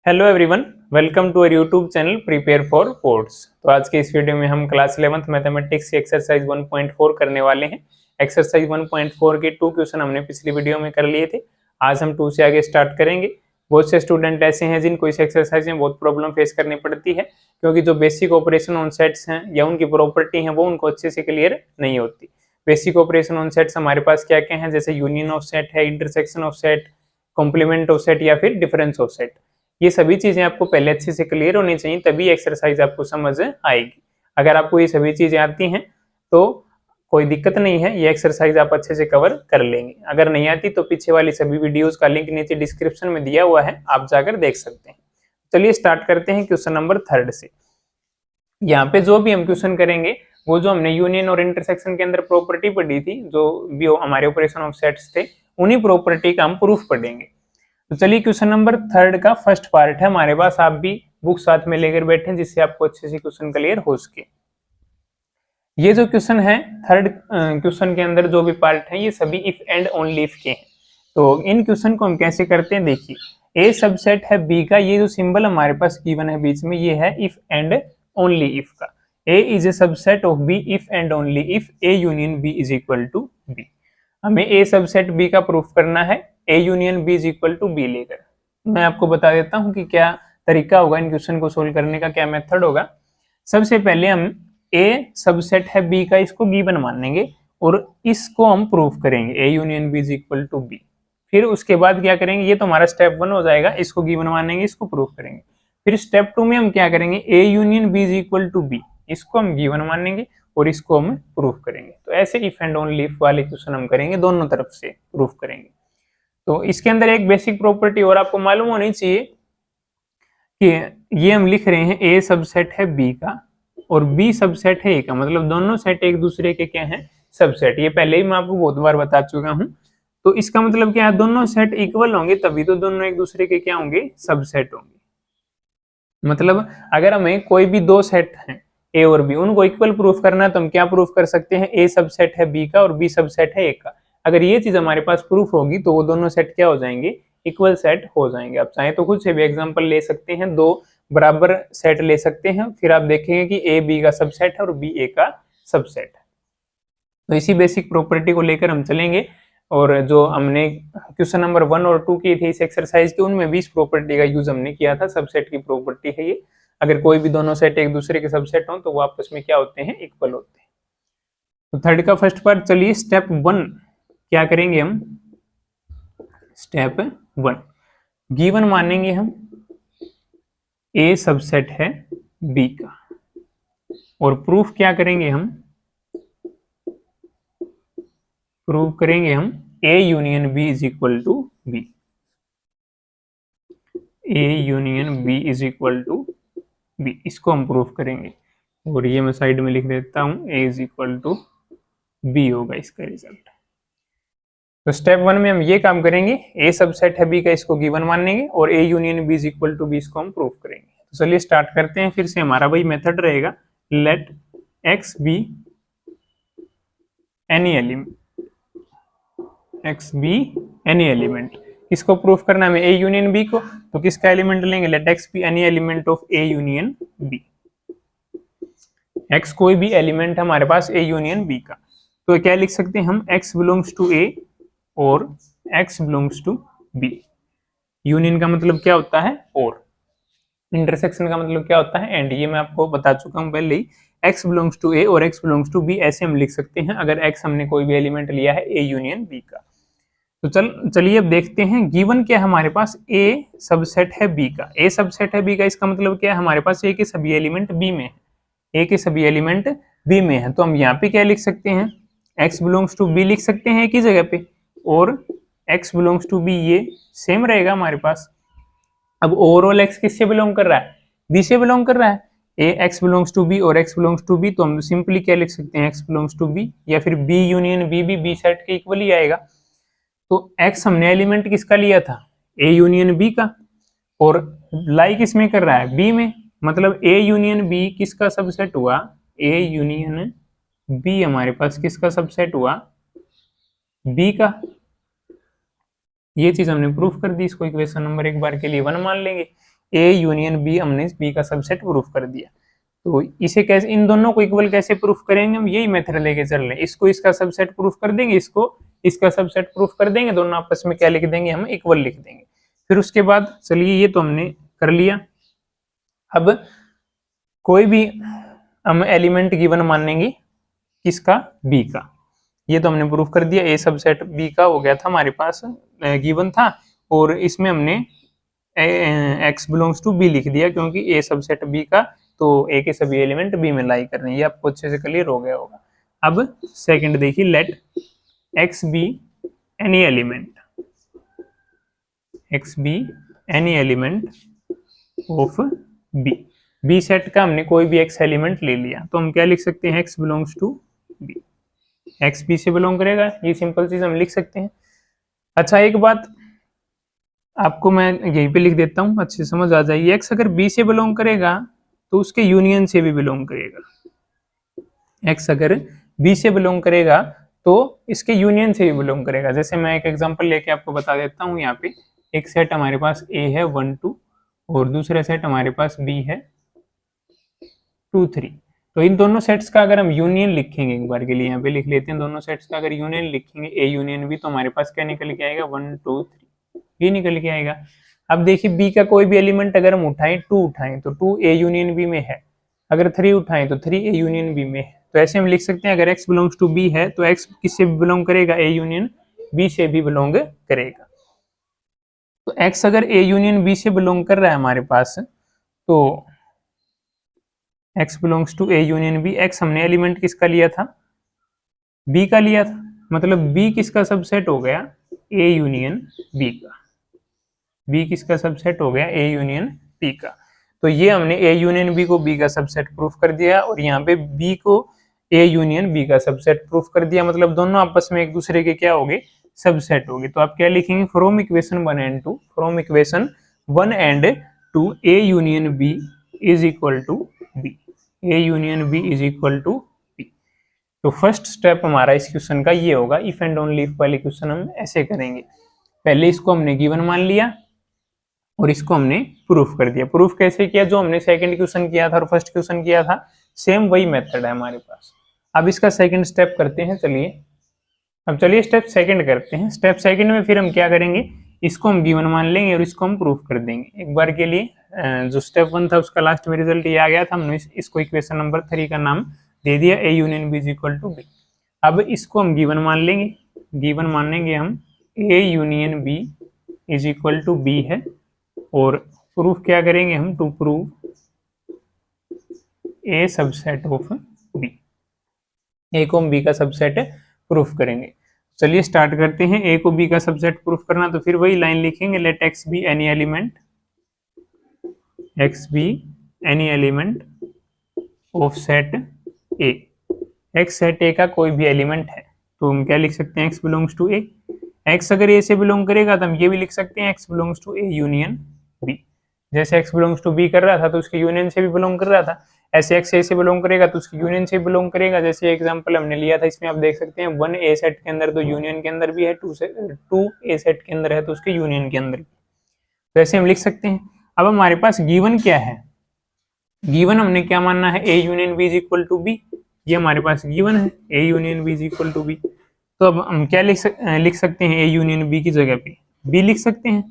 Hello everyone, welcome to our YouTube channel prepare for boards. तो आज के इस वीडियो में हम क्लास 11th मैथमेटिक्स की एक्सरसाइज 1.4 करने वाले हैं। एक्सरसाइज 1.4 के 2 क्वेश्चन हमने पिछली वीडियो में कर लिए थे। आज हम 2 से आगे स्टार्ट करेंगे। बहुत से स्टूडेंट ऐसे हैं जिनको इस एक्सरसाइज में बहुत प्रॉब्लम फेस करनी पड़ती है, क्योंकि जो बेसिक ऑपरेशन ऑन सेट्स हैं या उनकी प्रॉपर्टी है वो उनको अच्छे से क्लियर नहीं होती। बेसिक ऑपरेशन ऑन सेट्स हमारे पास क्या क्या है, जैसे यूनियन ऑफ सेट है, intersection of set, complement of set या फिर डिफरेंस ऑफ सेट। ये सभी चीजें आपको पहले अच्छे से क्लियर होनी चाहिए, तभी एक्सरसाइज आपको समझ आएगी। अगर आपको ये सभी चीजें आती हैं तो कोई दिक्कत नहीं है, ये एक्सरसाइज आप अच्छे से कवर कर लेंगे। अगर नहीं आती तो पीछे वाली सभी वीडियोस का लिंक नीचे डिस्क्रिप्शन में दिया हुआ है, आप जाकर देख सकते हैं। चलिए स्टार्ट करते हैं क्वेश्चन नंबर 3 से। यहाँ पे जो भी हम क्वेश्चन करेंगे वो जो हमने यूनियन और इंटरसेक्शन के अंदर प्रॉपर्टी पढ़ी थी, जो भी हमारे ऑपरेशन ऑफ सेट्स थे, उन्हीं प्रॉपर्टी का हम प्रूफ पढ़ेंगे। तो चलिए क्वेश्चन नंबर 3 का फर्स्ट पार्ट है हमारे पास। आप भी बुक साथ में लेकर बैठे जिससे आपको अच्छे से क्वेश्चन क्लियर हो सके। ये जो क्वेश्चन है, थर्ड क्वेश्चन के अंदर जो भी पार्ट है ये सभी इफ एंड ओनली इफ के हैं। तो इन क्वेश्चन को हम कैसे करते हैं, देखिए ए सबसेट है बी का, ये जो सिंबल हमारे पास गिवन है बीच में, ये है इफ एंड ओनली इफ का। A is A subset of B if and only if A union B is equal to B. हमें ए सबसेट बी का प्रूफ करना है A union B is equal to B लेकर। मैं आपको बता देता हूं कि क्या तरीका होगा इन क्वेश्चन को सोल्व करने का, क्या मेथड होगा। सबसे पहले हम ए सबसेट है बी का, इसको गिवन मानेंगे और इसको हम प्रूफ करेंगे A union B is equal to B. फिर उसके बाद क्या करेंगे, ये तो हमारा स्टेप 1 हो जाएगा, इसको गिवन मानेंगे, इसको प्रूफ करेंगे। फिर स्टेप 2 में हम क्या करेंगे, A union B is equal to B, इसको हम गिवन मानेंगे और इसको हम प्रूफ करेंगे। तो ऐसे इफ एंड ओनली इफ वाले क्वेश्चन हम करेंगे, दोनों तरफ से प्रूफ करेंगे। तो इसके अंदर एक बेसिक प्रॉपर्टी और आपको मालूम होनी चाहिए कि ये हम लिख रहे हैं ए सबसेट है बी का और बी सबसेट है ए का, मतलब दोनों सेट एक दूसरे के क्या हैं, सबसेट। ये पहले ही मैं आपको बहुत बार बता चुका हूं। तो इसका मतलब क्या है, दोनों सेट इक्वल होंगे तभी तो दोनों एक दूसरे के क्या होंगे, सबसेट होंगे। मतलब अगर हमें कोई भी दो सेट हैं ए और बी, उनको इक्वल प्रूफ करना है तो हम क्या प्रूफ कर सकते हैं, ए सबसेट है बी का और बी सबसेट है ए का। अगर ये चीज हमारे पास प्रूफ होगी तो वो दोनों सेट क्या हो जाएंगे, इक्वल सेट हो जाएंगे। आप चाहे तो खुद से भी एग्जांपल ले सकते हैं, दो बराबर सेट ले सकते हैं, फिर आप देखेंगे कि ए बी का सबसेट है और बी ए का सबसेट है। तो इसी बेसिक प्रॉपर्टी को लेकर हम चलेंगे। और जो हमने क्वेश्चन नंबर 1 और 2 की थी इस एक्सरसाइज के, उनमें भी इस प्रॉपर्टी का यूज हमने किया था। सबसेट की प्रॉपर्टी है ये, अगर कोई भी दोनों सेट एक दूसरे के सबसेट हो तो वो आपस में क्या होते हैं, इक्वल होते हैं। तो थर्ड का फर्स्ट पार्ट, चलिए स्टेप 1 क्या करेंगे हम। स्टेप 1 गिवन मानेंगे हम ए सबसेट है बी का और प्रूफ क्या करेंगे हम, प्रूफ करेंगे हम A union B is equal to B. A union B is equal to B, इसको हम प्रूफ करेंगे और ये मैं साइड में लिख देता हूं, ए इज इक्वल टू बी होगा इसका रिजल्ट। तो स्टेप 1 में हम ये काम करेंगे, ए सबसेट है बी का, इसको गिवन मानेंगे और A union B is equal to B, इसको हम प्रूफ करेंगे। तो चलिए स्टार्ट करते हैं। फिर से हमारा वही मेथड रहेगा, let x be any element, X be any element, इसको प्रूफ करना है ए यूनियन बी को, तो किसका एलिमेंट लेंगे, let x be any element of A union B. X कोई भी एलिमेंट है हमारे पास ए यूनियन बी का, तो क्या लिख सकते हैं हम, एक्स बिलोंग्स टू ए और x belongs to b। Union का मतलब क्या होता है, और इंटरसेक्शन का मतलब क्या होता है, एंड। ये मैं आपको बता चुका हूं पहले ही, x बिलोंग्स टू a और x बिलोंग्स टू b, ऐसे हम लिख सकते हैं अगर x हमने कोई भी एलिमेंट लिया है a यूनियन b का। तो चलिए अब देखते हैं गिवन क्या है हमारे पास, a सबसेट है b का। a सबसेट है b का, इसका मतलब क्या है, हमारे पास a के सभी एलिमेंट b में है, a के सभी एलिमेंट b में है। तो हम यहाँ पे क्या लिख सकते हैं, x बिलोंग्स टू b लिख सकते हैं एक ही जगह पे, और x बिलोंग्स टू b ये सेम रहेगा हमारे पास। अब ओवरऑल x किससे बिलोंग कर रहा है, b से बिलोंग कर रहा है, a x belongs to b और x बिलोंग्स टू b, तो हम सिंपली क्या लिख सकते हैं, x बिलोंग्स टू b, या फिर b यूनियन b भी b सेट के इक्वल ही आएगा। तो x हमने एलिमेंट किसका लिया था, a यूनियन b का, और लाई किसमें कर रहा है, b में, मतलब a यूनियन b किसका सबसेट हुआ, a यूनियन b हमारे पास किसका सबसेट हुआ, b का। ये चीज हमने प्रूफ कर दी, इसको इक्वेशन नंबर एक बार के लिए 1 मान लेंगे। ए यूनियन बी, हमने बी का सबसेट प्रूफ कर दिया। तो इसे कैसे, इन दोनों को इक्वल कैसे प्रूफ करेंगे, हम यही मेथड लेके चल रहे हैं। इसको इसका सबसेट प्रूफ कर देंगे, इसको इसका सबसेट प्रूफ कर देंगे, दोनों आपस में क्या लिख देंगे, हम इक्वल लिख देंगे। फिर उसके बाद चलिए ये तो हमने कर लिया। अब कोई भी हम एलिमेंट गिवन मानेंगे, किसका, बी का। ये तो हमने प्रूफ कर दिया, ए सबसेट बी का हो गया था हमारे पास, गिवन था, और इसमें हमने एक्स बिलोंग्स टू बी लिख दिया, क्योंकि ए सबसेट बी का, तो ए के सभी एलिमेंट बी में लाई करने, ये आपको अच्छे से क्लियर हो गया होगा। अब सेकंड देखिए, let x be any element, X be any element of B. B set का हमने कोई भी एक्स एलिमेंट ले लिया, तो हम क्या लिख सकते हैं, x belongs to B, X B से बिलोंग करेगा, ये सिंपल चीज हम लिख सकते हैं। अच्छा एक बात आपको मैं यहीं पे लिख देता हूँ, अच्छे समझ आ जाएगी। एक्स अगर बी से बिलोंग करेगा तो उसके यूनियन से भी बिलोंग करेगा। एक्स अगर बी से बिलोंग करेगा तो इसके यूनियन से भी बिलोंग करेगा। जैसे मैं एक एग्जांपल लेके आपको बता देता हूँ। यहाँ पे एक सेट हमारे पास ए है 1 2, और दूसरा सेट हमारे पास बी है 2 3। तो इन दोनों सेट्स का अगर हम यूनियन लिखेंगे, एक बार के लिए यहाँ पे लिख लेते हैं, दोनों सेट्स का अगर यूनियन लिखेंगे ए यूनियन बी, तो हमारे पास क्या निकल के आएगा, 1 2 3, ये निकल के आएगा। अब देखिए बी का कोई भी एलिमेंट अगर हम उठाएं, 2 उठाएं तो 2 ए यूनियन बी में है, अगर 3 उठाएं तो 3 ए यूनियन बी में है। तो ऐसे हम लिख सकते हैं, अगर एक्स बिलोंग्स टू बी है तो एक्स किससे भी बिलोंग करेगा, ए यूनियन बी से भी बिलोंग करेगा। तो एक्स अगर ए यूनियन बी से बिलोंग कर रहा है हमारे पास, तो x belongs to A union B. X हमने एलिमेंट किसका लिया था, बी का लिया था, मतलब बी किसका सबसेट हो गया, ए यूनियन बी का। बी किसका सबसेट हो गया, ए यूनियन बी का। तो ये हमने ए यूनियन बी को बी का सबसेट प्रूफ कर दिया, और यहाँ पे बी को ए यूनियन बी का सबसेट प्रूफ कर दिया, मतलब दोनों आपस में एक दूसरे के क्या हो गए, सबसेट हो गए। तो आप क्या लिखेंगे, from equation 1 and 2, from equation 1 and 2 A union B is equal to B, A union B is equal to B. तो फर्स्ट स्टेप हमारा इस क्वेश्चन का ये होगा। इफ एंड ओनली इफ वाले क्वेश्चन हम ऐसे करेंगे, पहले इसको हमने गिवन मान लिया और इसको हमने प्रूफ कर दिया। प्रूफ कैसे किया, जो हमने सेकंड क्वेश्चन किया था और फर्स्ट क्वेश्चन किया था, सेम वही मेथड है हमारे पास। अब इसका सेकंड स्टेप करते हैं, चलिए अब चलिए स्टेप सेकंड करते हैं। स्टेप सेकंड में फिर हम क्या करेंगे, इसको हम गिवन मान लेंगे और इसको हम प्रूफ कर देंगे। एक बार के लिए जो स्टेप 1 था उसका लास्ट में रिजल्ट ये आ गया था, हमने इसको इक्वेशन नंबर 3 का नाम दे दिया, A union B is equal to B. अब इसको हम गिवन मान लेंगे, गिवन मानेंगे हम A union B is equal to B है, और प्रूफ क्या करेंगे हम, to prove A subset of B, A को हम बी का सबसेट प्रूफ करेंगे। चलिए स्टार्ट करते हैं। ए को बी का सबसेट प्रूफ करना, तो फिर वही लाइन लिखेंगे, let x be any element, X be any element of set A. X set A का कोई भी एलिमेंट है, तो हम क्या लिख सकते हैं, x belongs to A. X अगर ए से बिलोंग करेगा तो हम ये भी लिख सकते हैं, x belongs to A union B. जैसे एक्स बिलोंग्स टू बी कर रहा था तो उसके यूनियन से भी बिलोंग कर रहा था, ऐसे एक्स ए से बिलोंग करेगा तो उसकी यूनियन से बिलोंग करेगा। जैसे एग्जांपल हमने लिया था, इसमें आप देख सकते हैं 1 ए सेट के अंदर तो यूनियन के अंदर भी है, 2 ए सेट के अंदर है तो उसके यूनियन के अंदर भी, तो ऐसे हम लिख सकते हैं। अब हमारे पास गिवन क्या है, गिवन हमने क्या मानना है, A union B is equal to B, ये हमारे पास गिवन है, A union B is equal to B. तो अब हम क्या लिख सकते हैं, ए यूनियन बी की जगह पे बी लिख सकते हैं,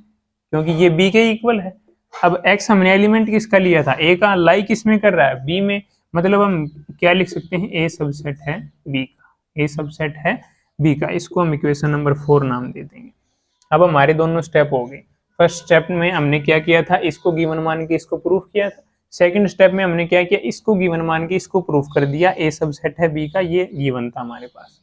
क्योंकि ये बी के इक्वल है। अब x हमने एलिमेंट किसका लिया था, a का, लाई किसमें कर रहा है, b में, मतलब हम क्या लिख सकते हैं, a सबसेट है b का, a सबसेट है b का। इसको हम इक्वेशन नंबर 4 नाम दे देंगे। अब हमारे दोनों स्टेप हो गए। फर्स्ट स्टेप में हमने क्या किया था, इसको गिवन मान के इसको प्रूफ किया था। सेकंड स्टेप में हमने क्या किया, इसको गिवन मान के इसको प्रूफ कर दिया, a सबसेट है b का, ये गिवन था हमारे पास।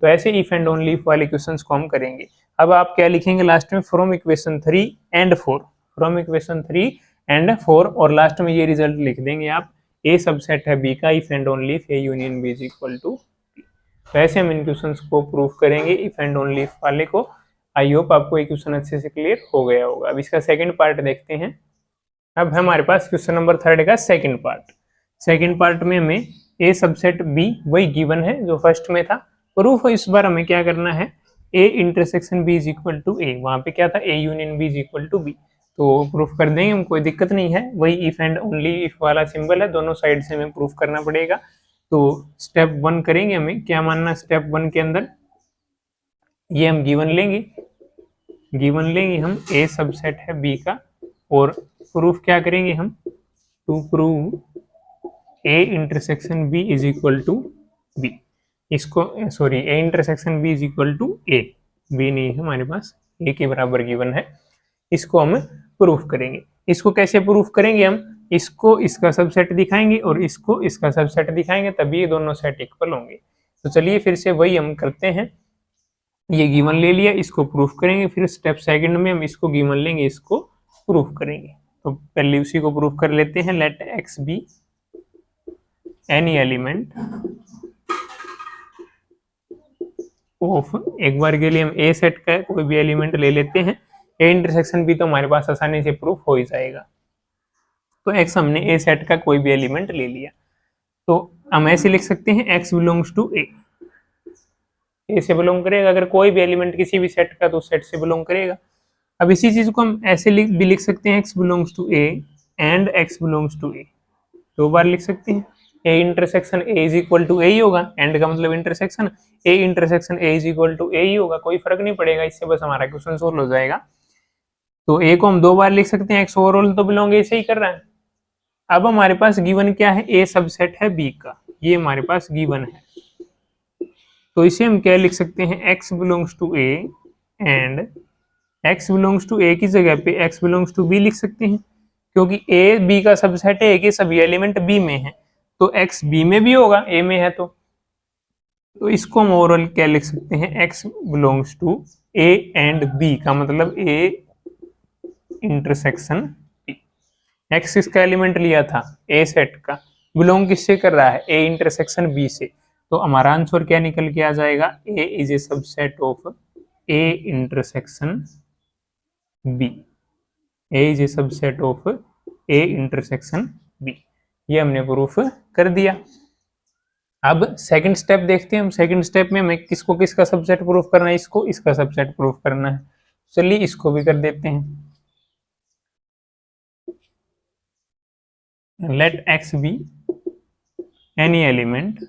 तो ऐसे इफ एंड ओनली इफ वाले क्वेश्चंस को हम करेंगे। अब आप क्या लिखेंगे लास्ट में, from equation 3 and 4, from equation 3 and 4, और लास्ट में ये रिजल्ट लिख देंगे आप, ए सबसेट है बी का, if and only if A union B is equal to B. तो ऐसे हम इन क्वेश्चंस को प्रूफ करेंगे, इफ एंड ओनली इफ वाले को। आई होप आपको ये क्वेश्चन अच्छे से क्लियर हो गया होगा। अब इसका सेकंड पार्ट देखते हैं। अब हमारे पास क्वेश्चन नंबर 3 का सेकंड पार्ट। सेकंड पार्ट में हमें ए सबसेट बी वही गिवन है जो फर्स्ट में था, प्रूफ इस बार हमें क्या करना है, A intersection B is equal to A, वहां पे क्या था, A union B is equal to B. तो प्रूफ कर देंगे हम, कोई दिक्कत नहीं है। वही इफ एंड ओनली इफ वाला सिंबल है, दोनों साइड से हमें प्रूफ करना पड़ेगा। तो स्टेप 1 करेंगे, हमें क्या मानना स्टेप 1 के अंदर, ये हम गिवन लेंगे हम ए सबसेट है बी का, और प्रूफ क्या करेंगे हम, to prove A intersection B is equal to B, इसको sorry A intersection B is equal to A, B नहीं है हमारे पास, ए के बराबर गिवन है, इसको हम प्रूफ करेंगे। इसको कैसे प्रूफ करेंगे हम, इसको इसका सबसेट दिखाएंगे और इसको इसका सबसेट दिखाएंगे, तभी ये दोनों सेट इक्वल होंगे। तो चलिए फिर से वही हम करते हैं, ये गिवन ले लिया, इसको प्रूफ करेंगे, फिर स्टेप सेकंड में हम इसको गिवन लेंगे, इसको प्रूफ करेंगे। तो पहले उसी को प्रूफ कर लेते हैं, let x be any element of, एक बार के लिए हम ए सेट का कोई भी एलिमेंट ले लेते हैं, ए इंटरसेक्शन बी तो हमारे पास आसानी से प्रूफ हो ही जाएगा। तो एक्स हमने ए सेट का कोई भी एलिमेंट ले लिया, तो हम ऐसे लिख सकते हैं एक्स बिलोंग्स टू ए, ए से बिलोंग करेगा, अगर कोई भी एलिमेंट किसी भी सेट का तो सेट से बिलोंग करेगा। अब इसी चीज को हम ऐसे भी लिख सकते हैं, x belongs to A and x belongs to A, दो बार लिख सकते हैं, A intersection A is equal to A ही होगा, एंड का मतलब intersection, A intersection A is equal to A ही होगा, कोई फर्क नहीं पड़ेगा, इससे बस हमारा क्वेश्चन सोल्व हो जाएगा। तो ए को हम दो बार लिख सकते हैं, एक्स ओवरऑल तो बिलोंग ए से ही कर रहा है। अब हमारे पास गिवन क्या है, ए सबसेट है बी का, ये हमारे पास गिवन है, तो इसे हम क्या लिख सकते हैं, x belongs to A and x belongs to A की जगह पे एक्स बिलोंग्स टू बी लिख सकते हैं, क्योंकि ए बी का सबसेट है, ए के सभी एलिमेंट बी में है, तो एक्स बी में भी होगा, ए में है तो इसको हम ओवरऑल क्या लिख सकते हैं, x belongs to A and B का मतलब ए इंटरसेक्शन बी। एक्स किसका एलिमेंट लिया था, ए सेट का, बिलोंग किससे कर रहा है, ए इंटरसेक्शन बी से, तो हमारा आंसर क्या निकल के आ जाएगा, A is A subset of A intersection B, A is A subset of A intersection B, ये हमने प्रूफ कर दिया। अब सेकंड स्टेप देखते हैं हम, सेकंड स्टेप में हमें किसको किसका सबसेट प्रूफ करना है, इसको इसका सबसेट प्रूफ करना है, चलिए इसको भी कर देते हैं, let x be any element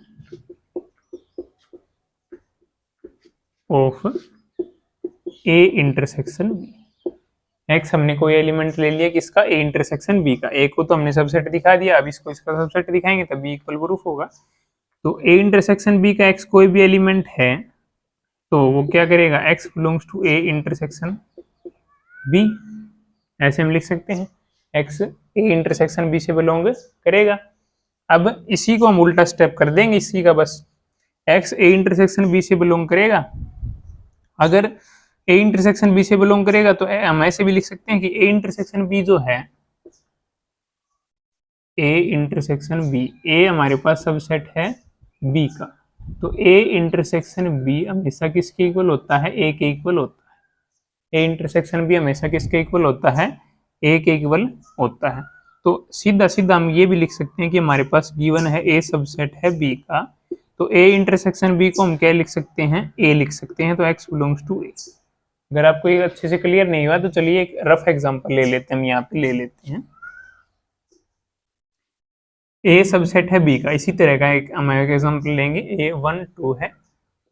of A intersection B, x हमने कोई एलिमेंट ले लिया किसका, ए इंटरसेक्शन बी का, ए को तो हमने सबसेट दिखा दिया, अब इसको इसका सबसेट दिखाएंगे तभी इक्वल प्रूफ होगा। तो ए इंटरसेक्शन बी का एक्स कोई भी एलिमेंट है, तो वो क्या करेगा, x belongs to A intersection B, ऐसे हम लिख सकते हैं, एक्स ए इंटरसेक्शन बी से बिलोंग करेगा। अब इसी को हम उल्टा स्टेप कर देंगे, इसी का बस, एक्स ए इंटरसेक्शन बी से बिलोंग करेगा, अगर ए इंटरसेक्शन बी से बिलोंग करेगा तो हम ऐसे भी लिख सकते हैं कि ए इंटरसेक्शन बी जो है, ए इंटरसेक्शन बी, ए हमारे पास सबसेट है बी का, तो ए इंटरसेक्शन बी हमेशा किसके इक्वल होता है, ए के इक्वल होता है, ए इंटरसेक्शन बी हमेशा किसके इक्वल होता है, ए के इक्वल होता है। तो सीधा सीधा हम ये भी लिख सकते हैं कि हमारे पास गिवन है ए सबसेट है बी का, तो ए इंटरसेक्शन बी को हम क्या लिख सकते हैं, ए लिख सकते हैं, तो एक्स बिलोंग्स टू ए। अगर आपको ये अच्छे से क्लियर नहीं हुआ तो चलिए एक रफ एग्जांपल ले लेते हैं, हम यहाँ पे ले लेते हैं, ए सबसेट है बी का, इसी तरह का एक हम एग्जांपल लेंगे, ए 1 2 है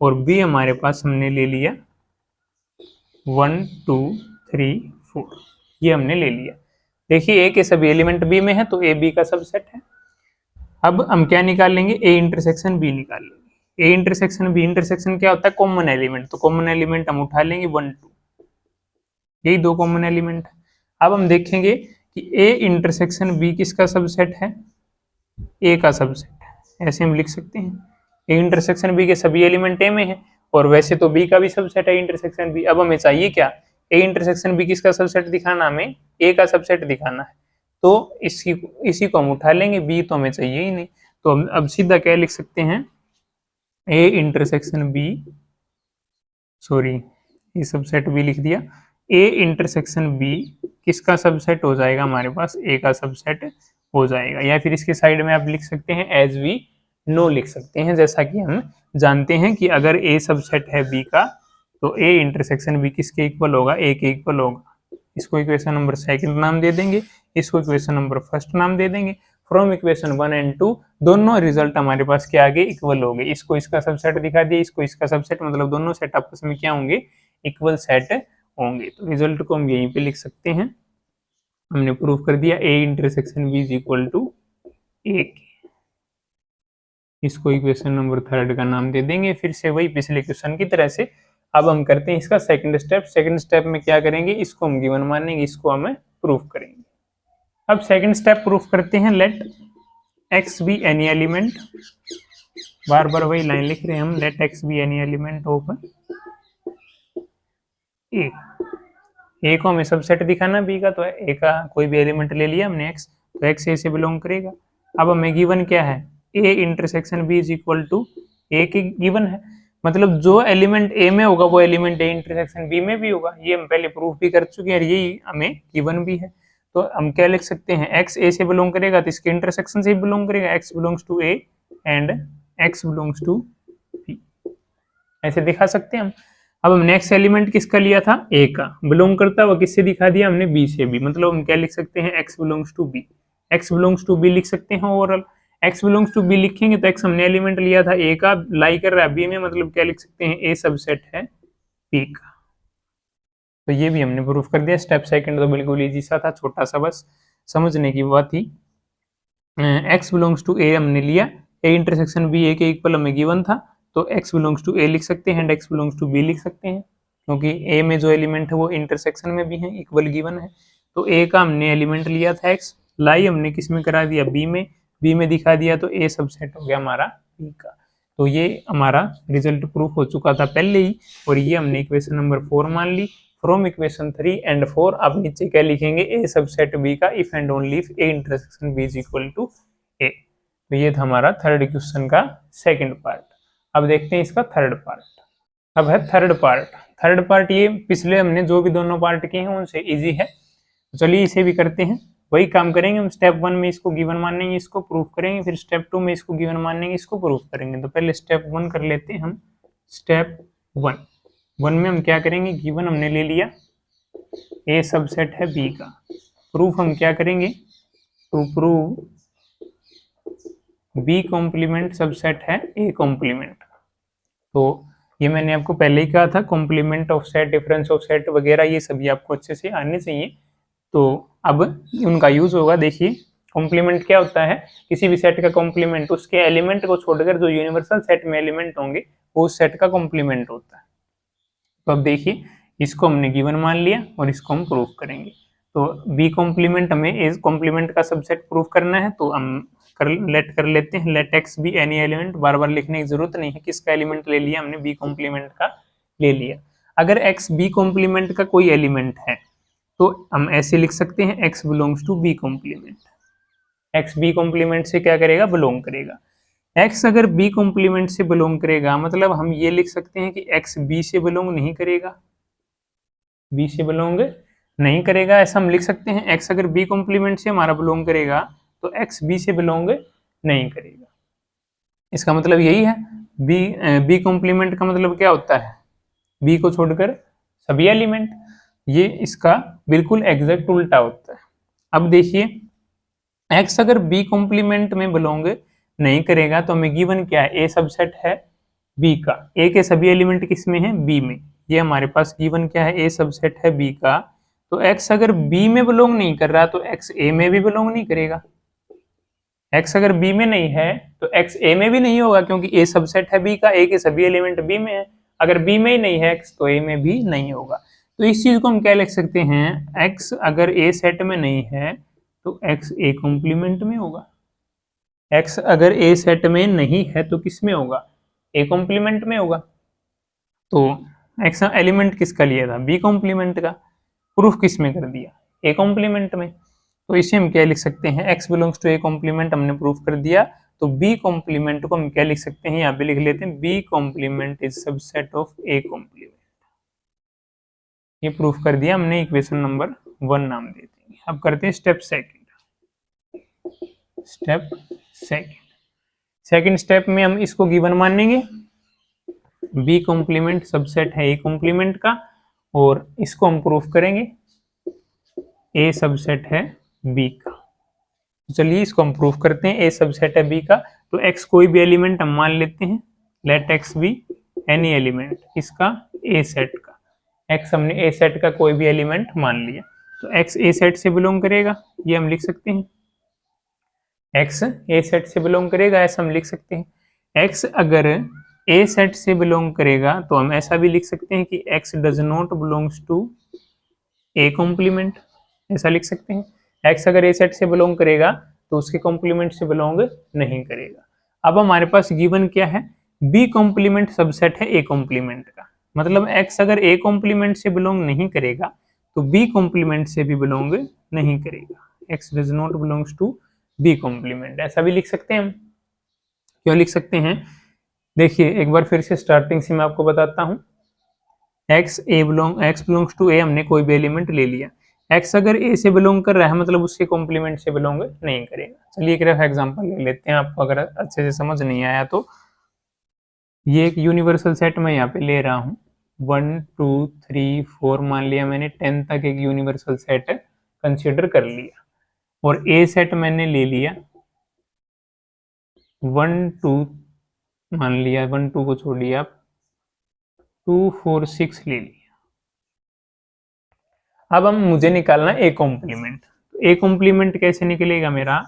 और बी हमारे पास हमने ले लिया 1 2 3 4, ये हमने ले लिया। देखिए ए के सभी एलिमेंट बी में है, तो ए बी का सबसेट है। अब हम क्या निकाल लेंगे, ए इंटरसेक्शन बी निकाल लेंगे। ए इंटरसेक्शन बी, इंटरसेक्शन क्या होता है, कॉमन एलिमेंट, तो कॉमन एलिमेंट हम उठा लेंगे 1 2, यही दो कॉमन एलिमेंट है। अब हम देखेंगे कि ए इंटरसेक्शन बी किसका सबसेट है, ए का सबसेट है, ऐसे हम लिख सकते हैं, ए इंटरसेक्शन बी के सभी एलिमेंट ए में है, और वैसे तो बी का भी सबसेट है इंटरसेक्शन बी। अब हमें चाहिए क्या, ए इंटरसेक्शन बी किसका सबसेट दिखाना, हमें ए का सबसेट दिखाना है, तो इसी को हम उठा लेंगे, बी तो हमें चाहिए ही नहीं, तो हम अब सीधा क्या लिख सकते हैं, ए इंटरसेक्शन बी, सॉरी ये सबसेट बी लिख दिया, ए इंटरसेक्शन बी किसका सबसेट हो जाएगा, हमारे पास ए का सबसेट हो जाएगा, या फिर इसके साइड में आप लिख सकते हैं एज वी नो लिख सकते हैं, जैसा कि हम जानते हैं कि अगर ए सबसेट है बी का तो ए इंटरसेक्शन बी किसके इक्वल होगा, ए के इक्वल होगा। इसको इक्वेशन नंबर सेकंड नाम दे देंगे, इसको इक्वेशन नंबर फर्स्ट नाम दे देंगे। फ्रॉम इक्वेशन 1 एंड 2 दोनों रिजल्ट हमारे पास क्या आ गए, इक्वल हो गए। इसको इसका सबसेट दिखा दिया, इसको इसका सबसेट, मतलब दोनों सेट आपस में क्या होंगे, इक्वल सेट होंगे। तो रिजल्ट को हम यहीं पे लिख सकते हैं, हमने प्रूव कर दिया A intersection B is equal to A। इसको इक्वेशन नंबर थर्ड का नाम दे देंगे। फिर से वही पिछले क्वेश्चन की तरह से अब हम करते हैं इसका सेकंड स्टेप। सेकंड स्टेप में क्या करेंगे, इसको हम गिवन मानेंगे, इसको हमें प्रूफ करेंगे। अब सेकंड स्टेप प्रूफ करते हैं, let x be any element, बार बार वही लाइन लिख रहे हैं हम, let x be any element of A को हमें सबसेट दिखाना बी का, तो ए का कोई भी एलिमेंट ले लिया हमने x, तो x ए से बिलोंग करेगा। अब हमें गिवन क्या है, A intersection B is equal to A के गिवन है, मतलब जो एलिमेंट ए में होगा वो एलिमेंट ए इंटरसेक्शन बी में भी होगा। ये हम पहले प्रूफ भी कर चुके हैं और यही हमें गिवन भी है। तो हम क्या लिख सकते हैं, x ए से बिलोंग करेगा तो इसके इंटरसेक्शन से ही बिलोंग करेगा, x belongs to A and x belongs to b, ऐसे दिखा सकते हैं हम। अब हमने x एलिमेंट किसका लिया था, a का, बिलोंग करता हुआ किससे दिखा दिया हमने, b से भी, मतलब हम क्या लिख सकते हैं, x belongs to b, x belongs to b लिख सकते हैं। Overall x belongs to b लिखेंगे तो x हमने एलिमेंट लिया था a का, लाई कर रहा है b में, मतलब क्या लिख सकते हैं, a सबसेट है b का। तो ये भी हमने प्रूफ कर दिया। स्टेप सेकंड तो बिल्कुल इजी सा था, छोटा सा बस समझने की बात थी। x बिलोंग्स टू a हमने लिया, a इंटरसेक्शन b a के इक्वल हमें गिवन था, तो x बिलोंग्स टू a लिख सकते हैं and x belongs to b लिख सकते हैं, क्योंकि a में जो एलिमेंट है वो इंटरसेक्शन में भी है, इक्वल गिवन है। तो a का हमने एलिमेंट लिया था x, लाई हमने किस में करा दिया, b में दिखा दिया, तो a सबसेट हो गया हमारा b का। तो ये हमारा रिजल्ट प्रूफ हो चुका था पहले ही, और ये हमने इक्वेशन नंबर 4 मान ली। फ्रॉम इक्वेशन 3 एंड 4 आप नीचे क्या लिखेंगे, a सबसेट b का if and only if a intersection b is equal to a। तो ये था हमारा थर्ड क्वेश्चन का सेकंड पार्ट। अब देखते हैं इसका थर्ड पार्ट। अब है थर्ड पार्ट। थर्ड पार्ट ये पिछले हमने जो भी दोनों पार्ट किए हैं उनसे इजी है, चलिए इसे भी करते हैं। वही काम करेंगे हम, स्टेप 1 में इसको गिवन मानेंगे, इसको प्रूफ करेंगे, फिर स्टेप 2 में इसको गिवन मानेंगे, इसको प्रूफ करेंगे। तो पहले स्टेप 1 कर लेते हैं हम। स्टेप 1 में हम क्या करेंगे, गिवन हमने ले लिया ए सबसेट है बी का, प्रूफ हम क्या करेंगे, to prove B complement subset है ए कॉम्प्लीमेंट। तो ये मैंने आपको पहले ही कहा था, complement of set, difference of set वगैरह ये सभी आपको अच्छे से आने चाहिए। तो अब उनका यूज होगा। देखिए कॉम्प्लीमेंट क्या होता है, किसी भी सेट का कॉम्प्लीमेंट उसके एलिमेंट को छोड़कर जो यूनिवर्सल सेट में एलिमेंट होंगे वो उस सेट का कॉम्प्लीमेंट होता है। तो अब देखिए इसको हमने गिवन मान लिया और इसको हम प्रूफ करेंगे। तो बी कॉम्प्लीमेंट हमें ए कॉम्प्लीमेंट का सबसेट प्रूफ करना है, तो हम कर लेते हैं, let x be any element, बार बार लिखने की जरूरत नहीं है, किसका एलिमेंट ले लिया हमने, बी कॉम्प्लीमेंट का ले लिया। अगर एक्स बी कॉम्प्लीमेंट का कोई एलिमेंट है तो हम ऐसे लिख सकते हैं, x belongs to B complement. X B complement से क्या करेगा, बिलोंग करेगा। एक्स अगर बी कॉम्प्लीमेंट से बिलोंग करेगा, मतलब हम ये लिख सकते हैं कि एक्स बी से बिलोंग नहीं करेगा, बी से बिलोंग नहीं करेगा, ऐसा हम लिख सकते हैं। एक्स अगर बी कॉम्प्लीमेंट से हमारा बिलोंग करेगा तो एक्स बी से बिलोंग नहीं करेगा। इसका मतलब यही है, बी कॉम्प्लीमेंट का मतलब क्या होता है, बी को छोड़कर सभी एलिमेंट। ये इसका बिल्कुल एग्जैक्ट उल्टा होता है। अब देखिए एक्स अगर बी कॉम्प्लीमेंट में बिलोंग नहीं करेगा तो हमें गिवन क्या है, ए सबसेट है बी का, ए के सभी एलिमेंट किस में है, बी में। ये हमारे पास गिवन क्या है, ए सबसेट है बी का। तो एक्स अगर बी में बिलोंग नहीं कर रहा तो एक्स ए में भी बिलोंग नहीं करेगा। एक्स अगर बी में नहीं है तो एक्स ए में भी नहीं होगा, क्योंकि ए सबसेट है बी का, ए के सभी एलिमेंट बी में है। अगर बी में ही नहीं है एक्स तो ए में भी नहीं होगा। तो इस चीज को हम क्या लिख सकते हैं, एक्स अगर ए सेट में नहीं है तो एक्स ए कॉम्प्लीमेंट में होगा। एक्स अगर ए सेट में नहीं है तो किस में होगा, ए कॉम्प्लीमेंट में होगा। तो एक्स एलिमेंट किसका लिया था, बी कॉम्प्लीमेंट का, प्रूफ किस में कर दिया, ए कॉम्प्लीमेंट में। तो इसे हम क्या लिख सकते हैं, x belongs to A complement हमने प्रूफ कर दिया। तो बी कॉम्प्लीमेंट को हम क्या लिख सकते हैं, यहाँ पे लिख लेते हैं, B complement is subset of A complement. ये प्रूफ कर दिया हमने, इक्वेशन नंबर 1 नाम दे देंगे। अब करते हैं step second. Step second step में हम इसको गिवन मानेंगे, बी कॉम्प्लीमेंट सबसेट है ए कॉम्प्लीमेंट का, और इसको हम प्रूफ करेंगे। ए सबसेट है बी का। तो चलिए इसको हम प्रूफ करते हैं। ए सबसेट है बी का, तो एक्स कोई भी एलिमेंट हम मान लेते हैं, let x be any element इसका ए सेट का। एक्स हमने ए सेट का कोई भी एलिमेंट मान लिया, तो एक्स ए सेट से बिलोंग करेगा, ये हम लिख सकते हैं। एक्स ए सेट से बिलोंग करेगा ऐसा हम लिख सकते हैं। एक्स अगर ए सेट से बिलोंग करेगा तो हम ऐसा भी लिख सकते हैं कि x does not belongs to A complement, ऐसा लिख सकते हैं। एक्स अगर ए सेट से बिलोंग करेगा तो उसके कॉम्प्लीमेंट से बिलोंग नहीं करेगा। अब हमारे पास गिवन क्या है, बी कॉम्प्लीमेंट सबसेट है ए कॉम्प्लीमेंट का, मतलब एक्स अगर ए कॉम्प्लीमेंट से बिलोंग नहीं करेगा तो बी कॉम्प्लीमेंट से भी बिलोंग नहीं करेगा। X does not belongs to B complement, ऐसा भी लिख सकते हैं हम। क्यों लिख सकते हैं, देखिए एक बार फिर से स्टार्टिंग से मैं आपको बताता हूँ। एक्स बिलोंग्स टू ए, हमने कोई भी एलिमेंट ले लिया। एक्स अगर ए से बिलोंग कर रहा है मतलब उसके कॉम्प्लीमेंट से बिलोंग नहीं करेगा। चलिए एक रफ एग्जांपल ले लेते हैं, आपको अगर अच्छे से समझ नहीं आया तो। ये एक यूनिवर्सल सेट मैं यहाँ पे ले रहा हूँ, 1 2 3 4 मान लिया मैंने, 10 तक एक यूनिवर्सल सेट कंसिडर कर लिया। और ए सेट मैंने ले लिया 1 2 मान लिया, 1 2 को छोड़िए आप, 2 4 6 ले लिया। अब हम मुझे निकालना ए कॉम्प्लीमेंट। ए कॉम्प्लीमेंट कैसे निकलेगा मेरा,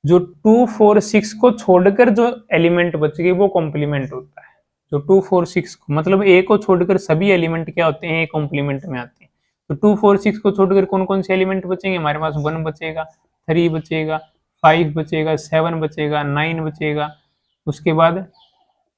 जो 2 4 6 को छोड़कर जो एलिमेंट बच गए वो कॉम्प्लीमेंट होता है। जो 2 4 6 को, मतलब ए को छोड़कर सभी एलिमेंट क्या होते हैं, ए कॉम्प्लीमेंट में आते हैं। तो 2 4 6 को छोड़कर कौन कौन से एलिमेंट बचेंगे, हमारे पास 1 बचेगा, 3 बचेगा, 5 बचेगा, 7 बचेगा, 9 बचेगा, उसके बाद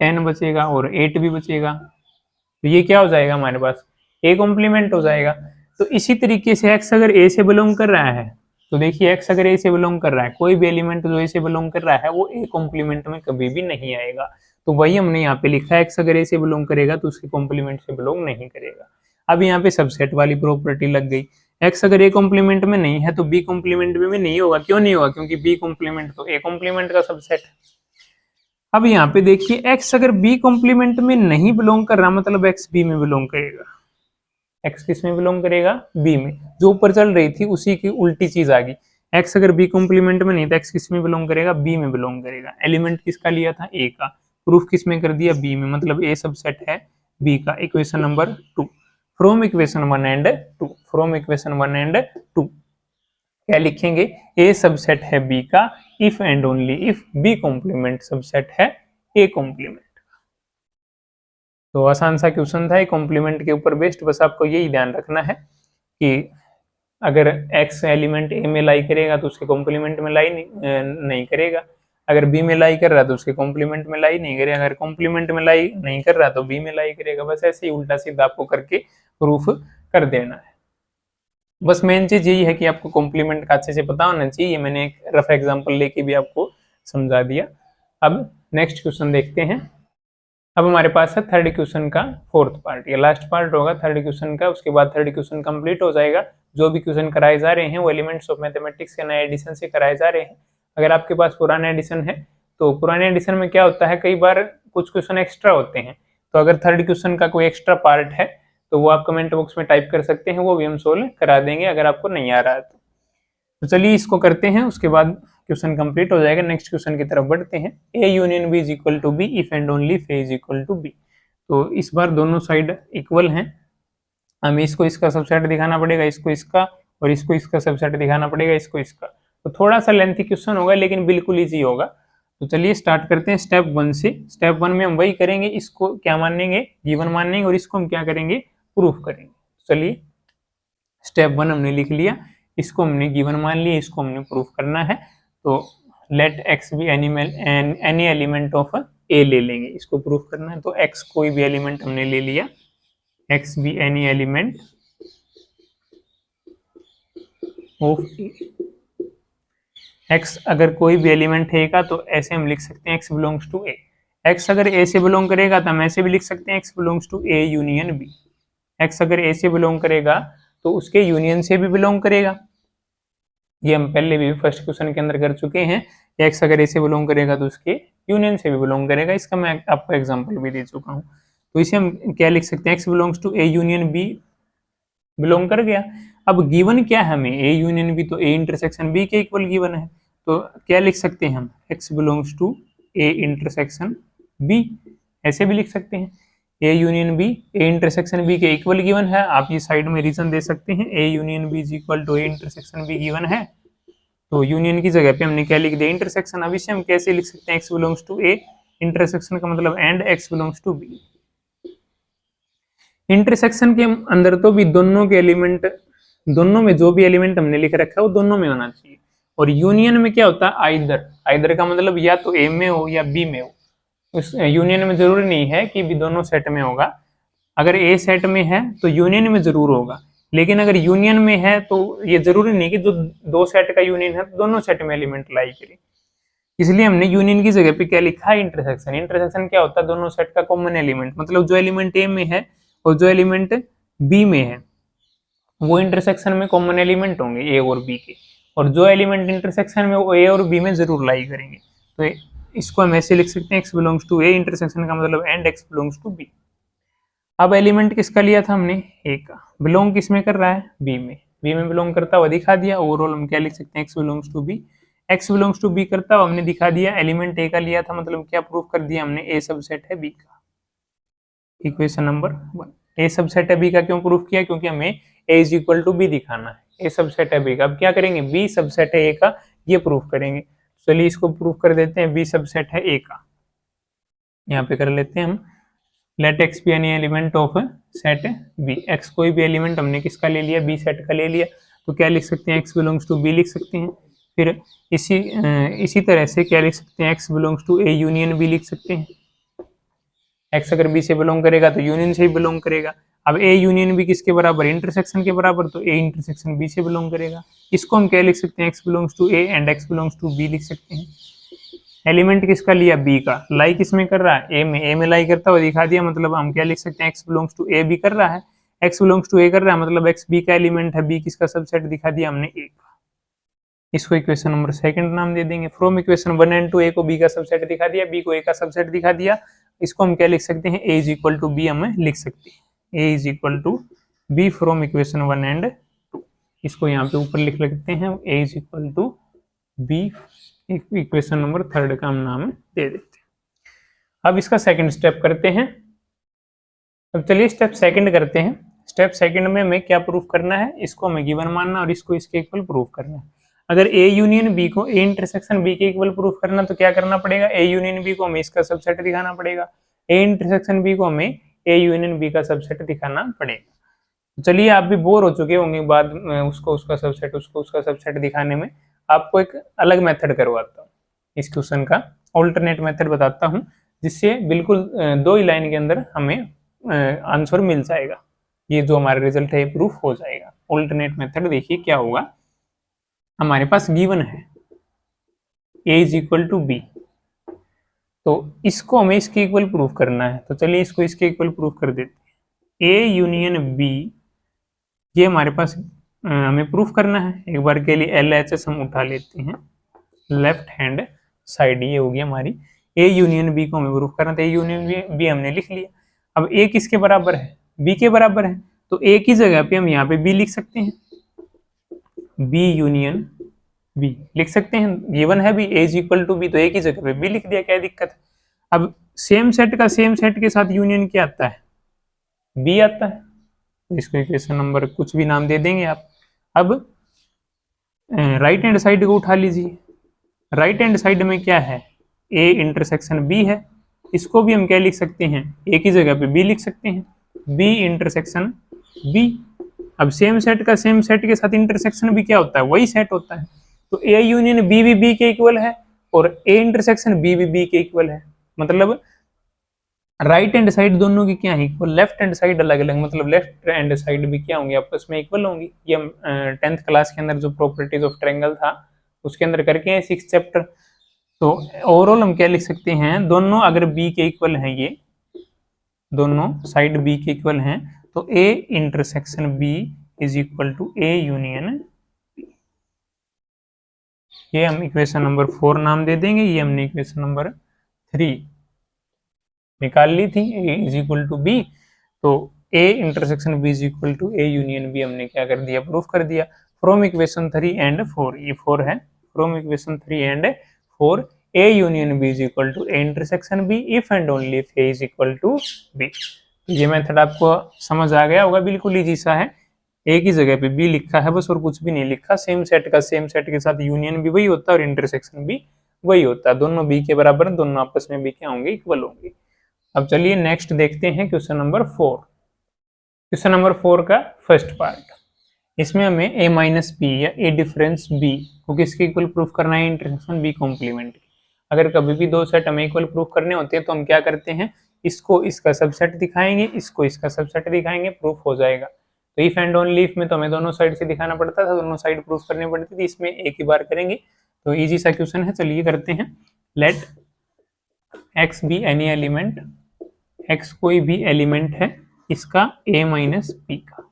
10 बचेगा और 8 भी बचेगा। तो ये क्या हो जाएगा हमारे पास, ए कॉम्प्लीमेंट हो जाएगा। तो इसी तरीके से एक्स अगर ए से बिलोंग कर रहा है, तो देखिए एक्स अगर ए से बिलोंग कर रहा है, कोई भी एलिमेंट जो ए से बिलोंग कर रहा है वो ए कॉम्प्लीमेंट में कभी भी नहीं आएगा। तो वही हमने यहाँ पे लिखा है, एक्स अगर ए से बिलोंग करेगा तो उसके कॉम्प्लीमेंट से बिलोंग नहीं करेगा। अब यहाँ पे सबसेट वाली प्रॉपर्टी लग गई, एक्स अगर ए कॉम्प्लीमेंट में नहीं है तो बी कॉम्प्लीमेंट में भी नहीं होगा। क्यों नहीं होगा, क्योंकि बी कॉम्प्लीमेंट तो ए कॉम्प्लीमेंट का सबसेट है। अब यहाँ पे देखिए एक्स अगर बी कॉम्प्लीमेंट में नहीं बिलोंग कर रहा, मतलब एक्स बी में बिलोंग करेगा। एक्स किस में बिलोंग करेगा, बी में। जो ऊपर चल रही थी उसी की उल्टी चीज आ गई। एक्स अगर बी कॉम्प्लीमेंट में नहीं तो एक्स किस में बिलोंग करेगा, बी में बिलोंग करेगा। एलिमेंट किसका लिया था, ए का, प्रूफ किस में कर दिया, बी में, मतलब ए सबसेट है बी का। Equation number 2 from equation 1 and 2, from equation 1 and 2 क्या लिखेंगे, ए सबसेट है बी का if and only if B complement subset है ए कॉम्प्लीमेंट। तो आसान सा क्वेश्चन था, कॉम्प्लीमेंट के ऊपर बेस्ड। बस आपको यही ध्यान रखना है कि अगर एक्स एलिमेंट ए में लाई करेगा तो उसके कॉम्प्लीमेंट में लाई नहीं करेगा, अगर बी में लाई कर रहा तो उसके कॉम्प्लीमेंट में लाई नहीं करेगा, अगर कॉम्प्लीमेंट में लाई नहीं कर रहा तो बी में लाई करेगा। बस ऐसे ही उल्टा सीधा आपको करके प्रूफ कर देना है। बस मेन चीज यही है कि आपको कॉम्प्लीमेंट का अच्छे से पता होना चाहिए। मैंने एक रफ एग्जांपल लेके भी आपको समझा दिया। अब नेक्स्ट क्वेश्चन देखते हैं। अब हमारे पास है थर्ड क्वेश्चन का फोर्थ पार्ट, ये लास्ट पार्ट होगा थर्ड क्वेश्चन का। उसके बाद थर्ड क्वेश्चन कंप्लीट हो जाएगा। जो भी क्वेश्चन कराए जा रहे हैं वो एलिमेंट्स ऑफ मैथमेटिक्स के नए एडिशन से कराए जा रहे हैं। अगर आपके पास पुराने एडिशन है तो पुराने एडिशन में क्या होता है, कई बार कुछ क्वेश्चन एक्स्ट्रा होते हैं। तो अगर थर्ड क्वेश्चन का कोई एक्स्ट्रा पार्ट है तो वो आप कमेंट बॉक्स में टाइप कर सकते हैं, वो भी हम सोल्व करा देंगे अगर आपको नहीं आ रहा है तो चलिए इसको करते हैं, उसके बाद क्वेश्चन कंप्लीट हो जाएगा। नेक्स्ट क्वेश्चन की तरफ बढ़ते हैं। A union B is equal to B if and only if A is equal to B. तो इस बार दोनों साइड इक्वल हैं, हमें इसको इसका सबसेट दिखाना पड़ेगा, इसको इसका, और इसको इसका सबसेट दिखाना पड़ेगा, इसको इसका। तो थोड़ा सा लेंथी क्वेश्चन होगा लेकिन बिल्कुल ईजी होगा। तो चलिए स्टार्ट करते हैं स्टेप 1 से। स्टेप 1 में हम वही करेंगे, इसको क्या मानेंगे, गिवन मानेंगे, और इसको हम क्या करेंगे, प्रूफ करेंगे। चलिए स्टेप 1 हमने लिख लिया, इसको हमने गिवन मान लिया, इसको हमने प्रूफ करना है। तो let x be any element of A ले लेंगे, इसको प्रूफ करना है। तो एक्स कोई भी एलिमेंट हमने ले लिया, x be any element of A. X अगर कोई भी एलिमेंट है का तो ऐसे हम लिख सकते हैं x belongs to A. X अगर ए से बिलोंग करेगा तो हम ऐसे भी लिख सकते हैं x belongs to A union B. X अगर ए से बिलोंग करेगा तो उसके यूनियन से भी बिलोंग करेगा, ये हम पहले भी फर्स्ट क्वेश्चन के अंदर कर चुके हैं। एक्स अगर ए से बिलोंग करेगा तो उसके यूनियन से भी बिलोंग करेगा, इसका मैं आपको एग्जांपल भी दे चुका हूँ। तो इसे हम क्या लिख सकते हैं, x belongs to A union B belong कर गया। अब गिवन क्या है हमें, ए यूनियन बी, तो ए इंटरसेक्शन बी के इक्वल गिवन है, तो क्या लिख सकते हैं हम, x belongs to A intersection B, ऐसे भी लिख सकते हैं। A union B, A intersection B के इक्वल गिवन है, आप ये साइड में रीजन दे सकते हैं, A union B is equal to A intersection B given है, तो यूनियन की जगह पे हमने क्या लिख दिया, इंटरसेक्शन। अब इसे हम कैसे लिख सकते हैं, x belongs to A intersection का मतलब and x belongs to B. Intersection के अंदर तो भी दोनों के एलिमेंट, दोनों में जो भी एलिमेंट हमने लिख रखा है वो दोनों में होना चाहिए, और यूनियन में क्या होता है, आइदर, आइदर का मतलब या तो ए में हो या बी में हो। उस यूनियन में जरूरी नहीं है कि भी दोनों सेट में होगा, अगर ए सेट में है तो यूनियन में जरूर होगा, लेकिन अगर यूनियन में है तो ये जरूरी नहीं कि जो दो सेट का यूनियन है तो दोनों सेट में एलिमेंट लाई करे, इसलिए हमने यूनियन की जगह पे क्या लिखा है, इंटरसेक्शन। इंटरसेक्शन क्या होता है, दोनों सेट का कॉमन एलिमेंट, मतलब जो एलिमेंट ए में है और जो एलिमेंट बी में है वो इंटरसेक्शन में कॉमन एलिमेंट होंगे ए और बी के, और जो एलिमेंट इंटरसेक्शन में वो ए और बी में जरूर लाई करेंगे। तो इसको हम ऐसे लिख सकते हैं, x belongs to A intersection का मतलब and x belongs to B. अब एलिमेंट किसका लिया था हमने, ए का, बिलोंग किस में कर रहा है, बी में, बी में बिलोंग करता हुआ दिखा दिया। ओवरऑल हम क्या लिख सकते हैं, x belongs to B, x belongs to B करता हुआ हमने दिखा दिया। एलिमेंट ए का लिया था मतलब क्या प्रूफ कर दिया हमने, ए सबसेट है बी का। इक्वेशन नंबर 1, ए सबसेट है बी का क्यों प्रूफ किया, क्योंकि हमें ए इज इक्वल टू बी दिखाना है, ए सबसेट है बी का। अब क्या करेंगे, बी सबसेट है ए का, ये प्रूफ करेंगे। चलिए इसको प्रूफ कर देते हैं, बी सबसेट है ए का, यहाँ पे कर लेते हैं हम, let x be any element of set B. X कोई भी एलिमेंट हमने किसका ले लिया, बी सेट का ले लिया, तो क्या लिख सकते हैं, एक्स बिलोंग्स टू बी लिख सकते हैं। फिर इसी तरह से क्या लिख सकते हैं, x belongs to A union B लिख सकते हैं। एक्स अगर बी से बिलोंग करेगा तो यूनियन से ही बिलोंग करेगा। अब ए यूनियन बी किसके बराबर, इंटरसेक्शन के बराबर, तो ए इंटरसेक्शन बी से बिलोंग करेगा। इसको हम क्या लिख सकते हैं, x belongs to A and x belongs to B लिख सकते हैं। एलिमेंट किसका लिया, बी का, लाई किस में कर रहा है, ए में लाई करता हुआ दिखा दिया, मतलब हम क्या लिख सकते हैं, x belongs to A B कर रहा है, एक्स बिलोंग्स टू ए कर रहा है, मतलब एक्स बी का एलिमेंट है, बी किसका सबसेट दिखा दिया हमने, ए का। इसको इक्वेशन नंबर 2 नाम दे देंगे। फ्रॉम इक्वेशन 1 एंड 2 ए को बी का सबसेट दिखा दिया, बी को ए का सबसेट दिखा दिया। इसको हम क्या लिख सकते हैं, A is equal to B हमें लिख सकते हैं, A is equal to B from equation 1 and 2। इसको यहाँ पे ऊपर लिख लेते हैं, A is equal to B, equation number 3 का हम नाम दे देते हैं। अब इसका सेकंड स्टेप करते हैं। अब चलिए स्टेप सेकंड करते हैं। स्टेप सेकंड में हमें क्या प्रूफ करना है, इसको हमें गिवन मानना और इसको इसके इक्वल प्रूफ करना है। अगर ए यूनियन बी को ए इंटरसेक्शन बी के इक्वल प्रूफ करना तो क्या करना पड़ेगा, ए यूनियन बी को हमें इसका सबसेट दिखाना पड़ेगा, ए इंटरसेक्शन बी को हमें ए यूनियन बी का सबसेट दिखाना पड़ेगा। चलिए आप भी बोर हो चुके होंगे बाद में उसको उसका सबसेट उसको उसका सबसेट दिखाने में, आपको एक अलग मेथड करवाता हूँ, इस क्वेश्चन का ऑल्टरनेट मेथड बताता हूँ, जिससे बिल्कुल 2 ही लाइन के अंदर हमें आंसर मिल जाएगा। ये जो हमारा रिजल्ट है प्रूफ हो जाएगा। ऑल्टरनेट मेथड देखिए क्या होगा, हमारे पास गिवन है a is equal to B, तो इसको हमें इसके इक्वल प्रूफ करना है। तो चलिए इसको इसके इक्वल प्रूफ कर देते हैं, a यूनियन b, ये हमारे पास हमें प्रूफ करना है। एक बार के लिए LHS हम उठा लेते हैं, लेफ्ट हैंड साइड ये होगी हमारी, a यूनियन b को हमें प्रूफ करना था, a यूनियन b हमने लिख लिया। अब a किसके बराबर है, b के बराबर है, तो a की जगह पे हम यहाँ पे b लिख सकते हैं, b यूनियन b लिख सकते हैं, गिवन है भी a is equal to b, तो a की जगह पे b लिख दिया, क्या दिक्कत है। अब सेम सेट का सेम सेट के साथ यूनियन क्या आता है, b आता है, तो इसको इक्वेशन नंबर कुछ भी नाम दे देंगे आप। अब राइट हैंड साइड को उठा लीजिए, राइट हैंड साइड में क्या है, a इंटरसेक्शन b है, इसको भी हम क्या लिख सकते हैं, a की जगह पे b लिख सकते हैं, b इंटरसेक्शन b। अब सेम सेट का सेम सेट के साथ इंटरसेक्शन भी क्या होता है, वही सेट होता है, तो a यूनियन b भी b के इक्वल है और a इंटरसेक्शन b भी b के इक्वल है, मतलब राइट हैंड साइड दोनों की क्या है, इक्वल। लेफ्ट हैंड साइड अलग अलग, मतलब लेफ्ट हैंड साइड भी क्या होंगी, आपस में इक्वल होंगी। ये हम 10th क्लास के अंदर जो प्रॉपर्टीज ऑफ ट्रायंगल था उसके अंदर करके हैं 6th चैप्टर। तो ओवरऑल हम क्या लिख सकते हैं, दोनों अगर b के इक्वल हैं, ये दोनों साइड b के इक्वल हैं, तो a intersection b is equal to a union b। ये हम इक्वेशन नंबर 4 नाम दे देंगे, ये हमने इक्वेशन नंबर 3 निकाल ली थी, a is equal to b। तो A intersection B is equal to A union B हमने क्या कर दिया, प्रूफ कर दिया फ्रॉम इक्वेशन 3 एंड 4, ये 4 है, from equation 3 and 4 A union B is equal to A intersection B if and only if A is equal to B. ये method आपको समझ आ गया होगा, बिल्कुल इजी सा है, ए की जगह पे बी लिखा है बस और कुछ भी नहीं लिखा, सेम सेट का सेम सेट के साथ यूनियन भी वही होता है और इंटरसेक्शन भी वही होता है, दोनों बी के बराबर, दोनों आपस में बी क्या होंगे, इक्वल होंगे। अब चलिए नेक्स्ट देखते हैं क्वेश्चन नंबर 4। क्वेश्चन नंबर 4 का फर्स्ट पार्ट, इसमें हमें ए माइनस बी या ए डिफरेंस बी को किसके इक्वल प्रूफ करना है, इंटरसेक्शन बी कॉम्प्लीमेंट। अगर कभी भी दो सेट हमें इक्वल प्रूफ करने होते हैं तो हम क्या करते हैं, इसको इसका सबसेट दिखाएंगे, इसको इसका सबसेट दिखाएंगे, प्रूफ हो जाएगा। तो इफ एंड ओनली इफ में तो हमें दोनों साइड से दिखाना पड़ता था, दोनों साइड प्रूफ करनी पड़ती थी, इसमें एक ही बार करेंगे। तो इजी सा क्वेश्चन है, चलिए करते हैं। Let x be any element, x कोई भी एलिमेंट है इसका a माइनस बी का,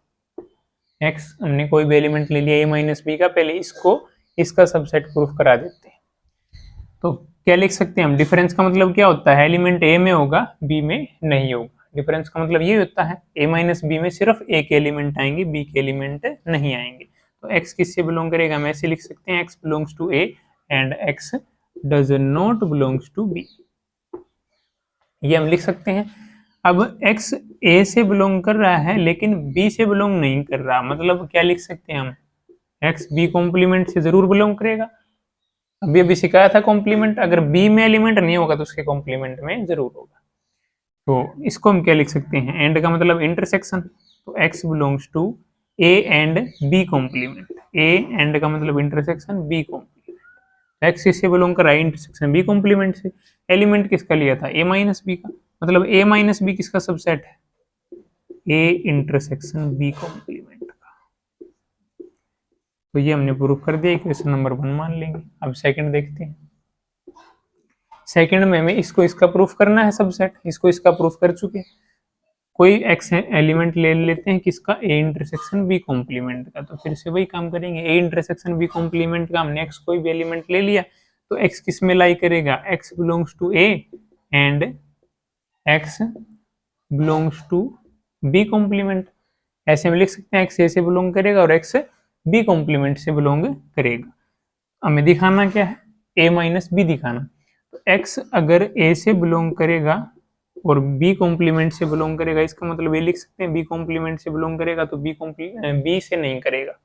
x हमने कोई भी एलिमेंट ले लिया a माइनस बी का, पहले इसको इसका सबसेट प्रूफ करा देते हैं। तो क्या लिख सकते हैं हम, डिफरेंस का मतलब क्या होता है, एलिमेंट a में होगा b में नहीं होगा, डिफरेंस का मतलब ये होता है a माइनस बी में सिर्फ a के एलिमेंट आएंगे, b के एलिमेंट नहीं आएंगे। तो x किससे बिलोंग करेगा, हम ऐसे लिख सकते हैं x belongs to a and x does not belongs to b, ये हम लिख सकते हैं। अब x a से बिलोंग कर रहा है लेकिन b से बिलोंग नहीं कर रहा, मतलब क्या लिख सकते हैं हम, x b कॉम्प्लीमेंट से जरूर बिलोंग करेगा, अभी सिखाया था कॉम्प्लीमेंट, अगर b में एलिमेंट नहीं होगा तो उसके कॉम्प्लीमेंट में जरूर होगा। तो इसको हम क्या लिख सकते हैं, एंड का मतलब इंटरसेक्शन, तो x belongs to a and b complement, a and का मतलब इंटरसेक्शन b कॉम्प्लीमेंट, x इससे बिलोंग कर रहा है इंटरसेक्शन b कॉम्प्लीमेंट से, एलिमेंट किसका लिया था a माइनस बी का, मतलब a माइनस बी किसका सबसेट है, a इंटरसेक्शन b कॉम्प्लीमेंट का। तो ये हमने प्रूफ कर दिया, इक्वेशन नंबर 1 मान लेंगे। अब सेकंड देखते हैं, सेकंड में हमें इसको इसका प्रूफ करना है सबसेट, इसको इसका प्रूफ कर चुके हैं। कोई x एलिमेंट ले लेते हैं किसका, a इंटरसेक्शन b कॉम्प्लीमेंट का, तो फिर से वही काम करेंगे, a इंटरसेक्शन b कॉम्प्लीमेंट का हमने x कोई भी एलिमेंट ले लिया तो x किस में लाई करेगा, x belongs to a and x belongs to b complement, ऐसे में लिख सकते हैं x a से बिलोंग करेगा और x b कॉम्प्लीमेंट से बिलोंग करेगा। हमें दिखाना क्या है, a माइनस बी दिखाना, तो x अगर a से बिलोंग करेगा और b कॉम्प्लीमेंट से बिलोंग करेगा, इसका मतलब ये लिख सकते हैं b कॉम्प्लीमेंट से बिलोंग करेगा तो b से नहीं करेगा।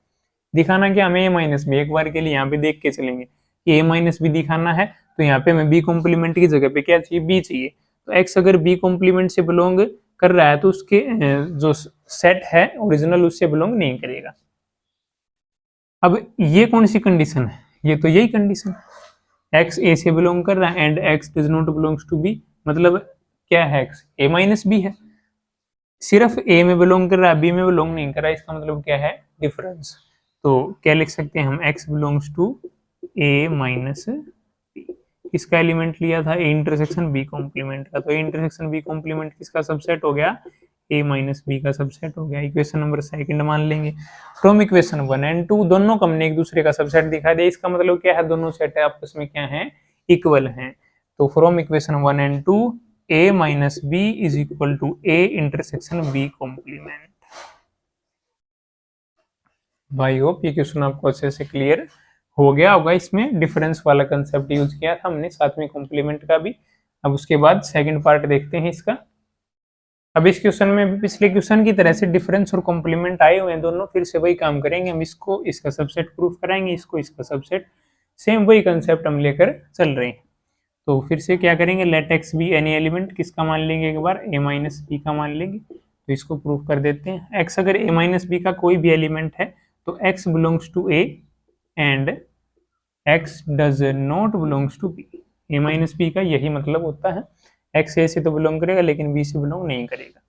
दिखाना क्या हमें a माइनस बी, एक बार के लिए यहाँ पे देख के चलेंगे कि a माइनस बी दिखाना है, तो यहाँ पे हमें b कॉम्प्लीमेंट की जगह पे क्या चाहिए, b चाहिए। तो x अगर b कॉम्प्लीमेंट से बिलोंग कर रहा है तो उसके जो सेट है ओरिजिनल उससे बिलोंग नहीं करेगा। अब ये कौन सी कंडीशन है, ये तो यही कंडीशन, x a से बिलोंग कर रहा है and x does not belongs to b, मतलब क्या है x a माइनस बी है, सिर्फ a में बिलोंग कर रहा है b में बिलोंग नहीं कर रहा है, इसका मतलब क्या है, डिफरेंस। तो क्या लिख सकते हैं हम, x belongs to a minus b, किसका एलिमेंट लिया था, a इंटरसेक्शन b कॉम्प्लीमेंट का, तो a इंटरसेक्शन b कॉम्प्लीमेंट किसका सबसेट हो गया, a माइनस बी का सबसेट हो गया। इक्वेशन नंबर सेकंड मान लेंगे, फ्रॉम इक्वेशन 1 एंड 2 दोनों को हमने एक दूसरे का सबसेट दिखा दिया, इसका मतलब क्या है, दोनों सेट है आपस में क्या है, इक्वल हैं। तो from equation 1 and 2 a minus B is equal to a intersection b complement. भाई होप ये क्वेश्चन आपको अच्छे से क्लियर हो गया होगा, इसमें डिफरेंस वाला कंसेप्ट यूज किया था हमने, साथ में कॉम्प्लीमेंट का भी। अब उसके बाद सेकंड पार्ट देखते हैं इसका। अब इस क्वेश्चन में भी पिछले क्वेश्चन की तरह से डिफरेंस और कॉम्प्लीमेंट आए हुए हैं दोनों, फिर से वही काम करेंगे, हम इसको इसका सबसेट प्रूफ कराएंगे, इसको इसका सबसेट, सेम वही कंसेप्ट हम लेकर चल रहे हैं। तो फिर से क्या करेंगे, let x be any element, किसका मान लेंगे, एक बार a माइनस बी का मान लेंगे, तो इसको प्रूफ कर देते हैं। x अगर a माइनस बी का कोई भी एलिमेंट है तो x belongs to a and x does not belongs to b, a minus B का यही मतलब होता है, x a से तो बिलोंग करेगा लेकिन b से बिलोंग नहीं करेगा।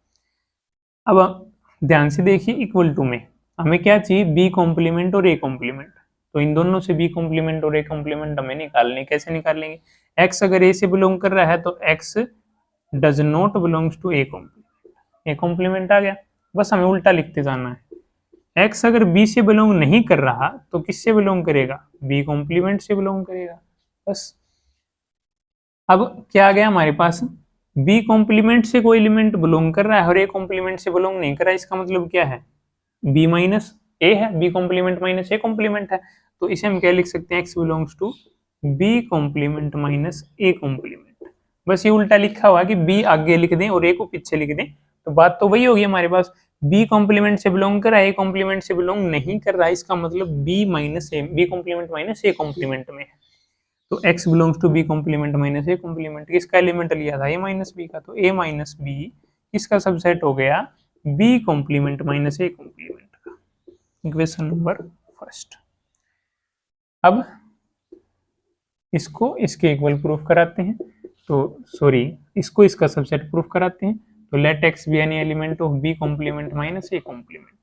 अब ध्यान से देखिए, इक्वल टू में हमें क्या चाहिए, b कॉम्प्लीमेंट और a कॉम्प्लीमेंट, तो इन दोनों से b कॉम्प्लीमेंट और a कॉम्प्लीमेंट हमें निकालने, कैसे निकालेंगे, x अगर a से बिलोंग कर रहा है तो x does not belongs to a complement, a complement आ गया, बस हमें उल्टा लिखते जाना है। x अगर b से बिलोंग नहीं कर रहा तो किससे बिलोंग करेगा, b कॉम्प्लीमेंट से बिलोंग करेगा, बस। अब क्या आ गया हमारे पास, बी कॉम्प्लीमेंट से कोई एलिमेंट बिलोंग कर रहा है और ए कॉम्प्लीमेंट से बिलोंग नहीं कर रहा है, इसका मतलब क्या है, बी माइनस ए है, B complement minus A complement है, तो इसे हम क्या लिख सकते हैं, x belongs to B complement minus A complement. बस ये उल्टा लिखा हुआ कि बी आगे लिख दें और ए को पीछे लिख दें, तो बात तो वही होगी हमारे पास, बी कॉम्प्लीमेंट से बिलोंग कर रहा है, ए कॉम्प्लीमेंट से बिलोंग नहीं कर रहा है, इसका मतलब B minus A, B complement minus A complement में है, तो x belongs to B complement minus A complement, किसका एलिमेंट लिया था, ए माइनस बी का, तो ए माइनस बी किसका सबसेट हो गया, B complement minus A complement का। Equation number first. अब इसको इसके इक्वल प्रूफ कराते हैं, तो सॉरी इसको इसका सबसेट प्रूफ कराते हैं, तो let x be any element of B complement minus A complement,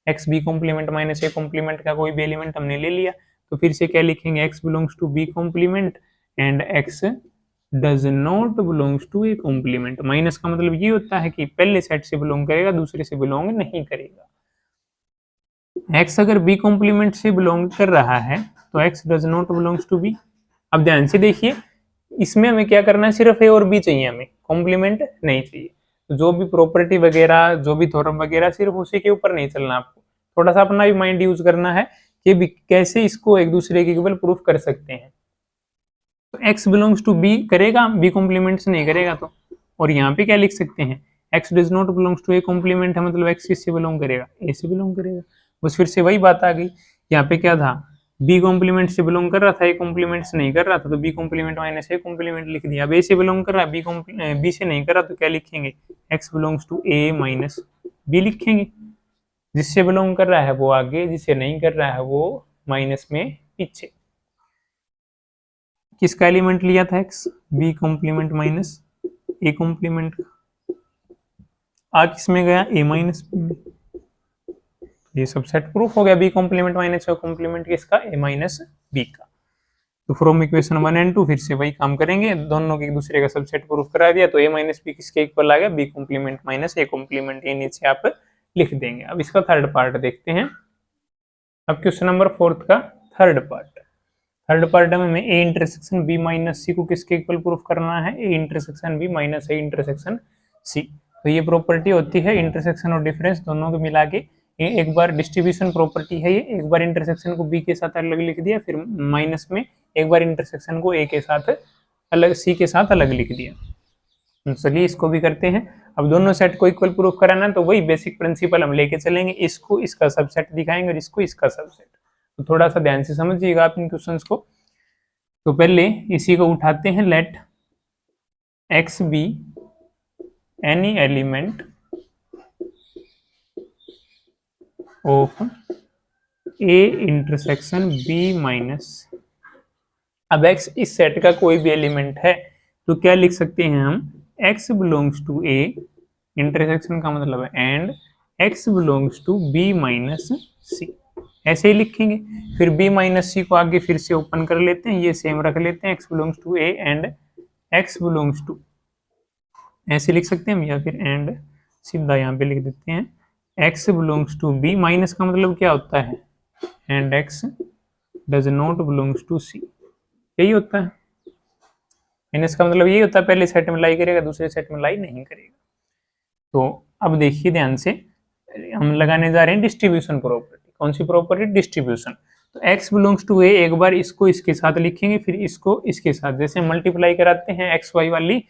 x B complement minus A complement का कोई भी एलिमेंट हमने ले लिया, तो फिर से क्या लिखेंगे, x belongs to B complement and x does not belongs to A complement. Minus का मतलब ये होता है कि पहले सेट से बिलोंग करेगा, दूसरे से बिलोंग नहीं करेगा। एक्स अगर बी कॉम्प्लीमेंट से बिलोंग कर रहा है तो x does not belongs to B. अब ध्यान से देखिए, इसमें हमें क्या करना है, सिर्फ ए और बी चाहिए, हमें कॉम्प्लीमेंट नहीं चाहिए, तो जो भी प्रॉपर्टी वगैरह, जो भी थ्योरम वगैरह, सिर्फ उसी के ऊपर नहीं चलना, आपको थोड़ा सा अपना भी माइंड यूज करना है कि कैसे इसको एक दूसरे के इक्वल प्रूफ कर सकते हैं। तो x बिलोंग्स टू बी करेगा, बी कॉम्प्लीमेंट से नहीं करेगा तो, और यहाँ पे क्या लिख सकते हैं, x does not belongs to A complement है, मतलब x किससे बिलोंग करेगा, ए से बिलोंग करेगा। बस फिर से वही बात आ गई, यहाँ पे क्या था, बी कॉम्प्लीमेंट से बिलोंग कर रहा था, ए कॉम्प्लीमेंट से नहीं कर रहा था, तो B complement minus A complement लिख दिया। अब ए से बिलोंग कर रहा है, बी से नहीं कर रहा, तो क्या लिखेंगे, x belongs to A minus B लिखेंगे, जिससे बिलोंग कर रहा है वो आगे, जिससे नहीं कर रहा है वो माइनस में पीछे। किसका एलिमेंट लिया था x, B complement minus A complement, आ किस में गया, ए माइनस बी में, ये सब सेट प्रूफ हो गया, B complement minus A complement किसका, ए माइनस बी का। तो फ्रॉम इक्वेशन 1 एंड 2 फिर से वही काम करेंगे, दोनों के एक दूसरे का सबसेट प्रूफ करा दिया, तो ए माइनस बी किसके इक्वल आ गया, B complement minus A complement, ये नीचे आप लिख देंगे। अब इसका थर्ड पार्ट देखते हैं। अब क्वेश्चन नंबर 4 का थर्ड पार्ट में हमें A intersection B minus C को किसके इक्वल प्रूफ करना है, A intersection B minus A intersection C. तो ये प्रॉपर्टी होती है इंटरसेक्शन और डिफरेंस दोनों को मिला के, ये एक बार डिस्ट्रीब्यूशन प्रॉपर्टी है, ये एक बार इंटरसेक्शन को बी के साथ अलग लिख दिया, फिर माइनस में एक बार इंटरसेक्शन को ए के साथ अलग, सी के साथ अलग लिख दिया। चलिए इसको भी करते हैं। अब दोनों सेट को इक्वल प्रूफ कराना, तो वही बेसिक प्रिंसिपल हम लेके चलेंगे, इसको इसका सबसेट दिखाएंगे और इसको इसका सबसेट। तो थोड़ा सा ध्यान से समझिएगा आप इन क्वेश्चंस को। तो पहले इसी को उठाते हैं, let x be any element of A intersection B minus. अब x इस सेट का कोई भी एलिमेंट है, तो क्या लिख सकते हैं हम, x belongs to A, intersection का मतलब है and x belongs to b minus C, ऐसे ही लिखेंगे। फिर b माइनस सी को आगे फिर से ओपन कर लेते हैं, ये सेम रख लेते हैं, x belongs to A and x belongs to, ऐसे लिख सकते हैं हम, या फिर एंड सीधा यहाँ पे लिख देते हैं, x belongs to b, minus का मतलब क्या होता है, and x does not belongs to c, यही होता है। माइनस का मतलब यही होता है, पहले सेट में लाई करेगा, दूसरे सेट में लाई नहीं करेगा। तो अब देखिए ध्यान से, हम लगाने जा रहे हैं डिस्ट्रीब्यूशन प्रॉपर्टी। कौन सी प्रॉपर्टी, डिस्ट्रीब्यूशन। तो x बिलोंग्स टू a, एक बार इसको इसके साथ लिखेंगे, फिर इसको इसके साथ, जैसे मल्टीप्लाई कराते हैं x y वाली,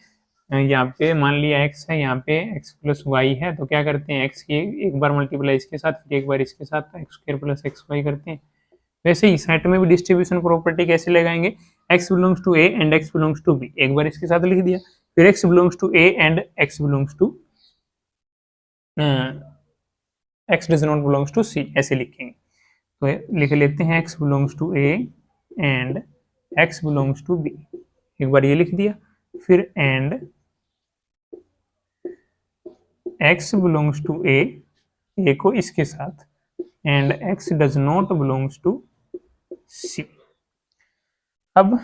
यहाँ पे मान लिया x है, यहाँ पे x प्लस वाई है, तो क्या करते हैं, x की एक बार मल्टीप्लाई इसके साथ, फिर एक बार इसके साथ, x square plus x y करते हैं। वैसे ही सेट में भी डिस्ट्रीब्यूशन प्रॉपर्टी कैसे लगाएंगे, x belongs to a and x belongs to b, एक बार इसके साथ लिख दिया, फिर x belongs to a and x belongs to x does not belongs to c, ऐसे लिखेंगे। तो लिख लेते हैं x belongs to a and x belongs to b, एक बार ये लिख दिया, फिर and x belongs to a को इसके साथ, and x does not belongs to c। अब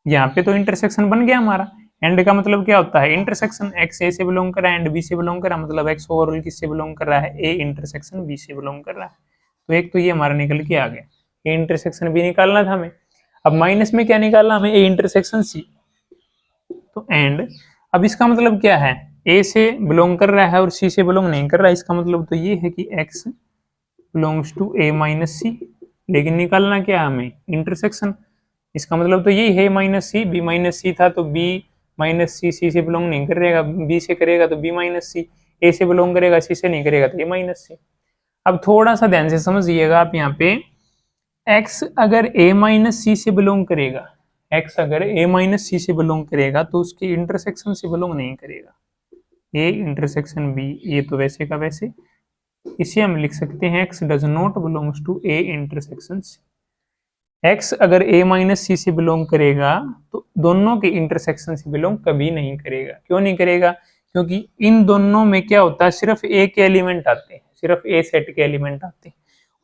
यहाँ पे तो इंटरसेक्शन बन गया हमारा, एंड का मतलब क्या होता है, इंटरसेक्शन, x a से बिलोंग कर रहा है एंड b से बिलोंग कर रहा है, मतलब x ओवरऑल किससे बिलोंग कर रहा है, a इंटरसेक्शन b से बिलोंग कर रहा है। तो एक तो ये हमारा निकल के आ गया, a इंटरसेक्शन b निकालना था हमें। अब माइनस में क्या निकालना हमें, a इंटरसेक्शन c। तो एंड अब इसका मतलब क्या है, ए से बिलोंग कर रहा है और सी से बिलोंग नहीं कर रहा है, इसका मतलब तो ये है कि X belongs to A minus C, लेकिन निकालना क्या है हमें, इंटरसेक्शन। इसका मतलब तो यही है माइनस सी, बी माइनस सी था तो बी माइनस सी, सी से बिलोंग नहीं करेगा, बी से करेगा तो बी माइनस सी, ए से बिलोंग करेगा सी से नहीं करेगा तो ए माइनस सी। अब थोड़ा सा ध्यान से समझिएगा आप यहाँ पे, x अगर a माइनस सी से बिलोंग करेगा, x अगर a माइनस सी से बिलोंग करेगा तो उसके इंटरसेक्शन से बिलोंग नहीं करेगा, a इंटरसेक्शन b, ये तो वैसे का वैसे, इसे हम लिख सकते हैं x does not belongs to a intersection c। x अगर a माइनस सी से बिलोंग करेगा तो दोनों के इंटरसेक्शन से बिलोंग कभी नहीं करेगा। क्यों नहीं करेगा, क्योंकि इन दोनों में क्या होता है, सिर्फ a के एलिमेंट आते हैं, सिर्फ a सेट के एलिमेंट आते हैं,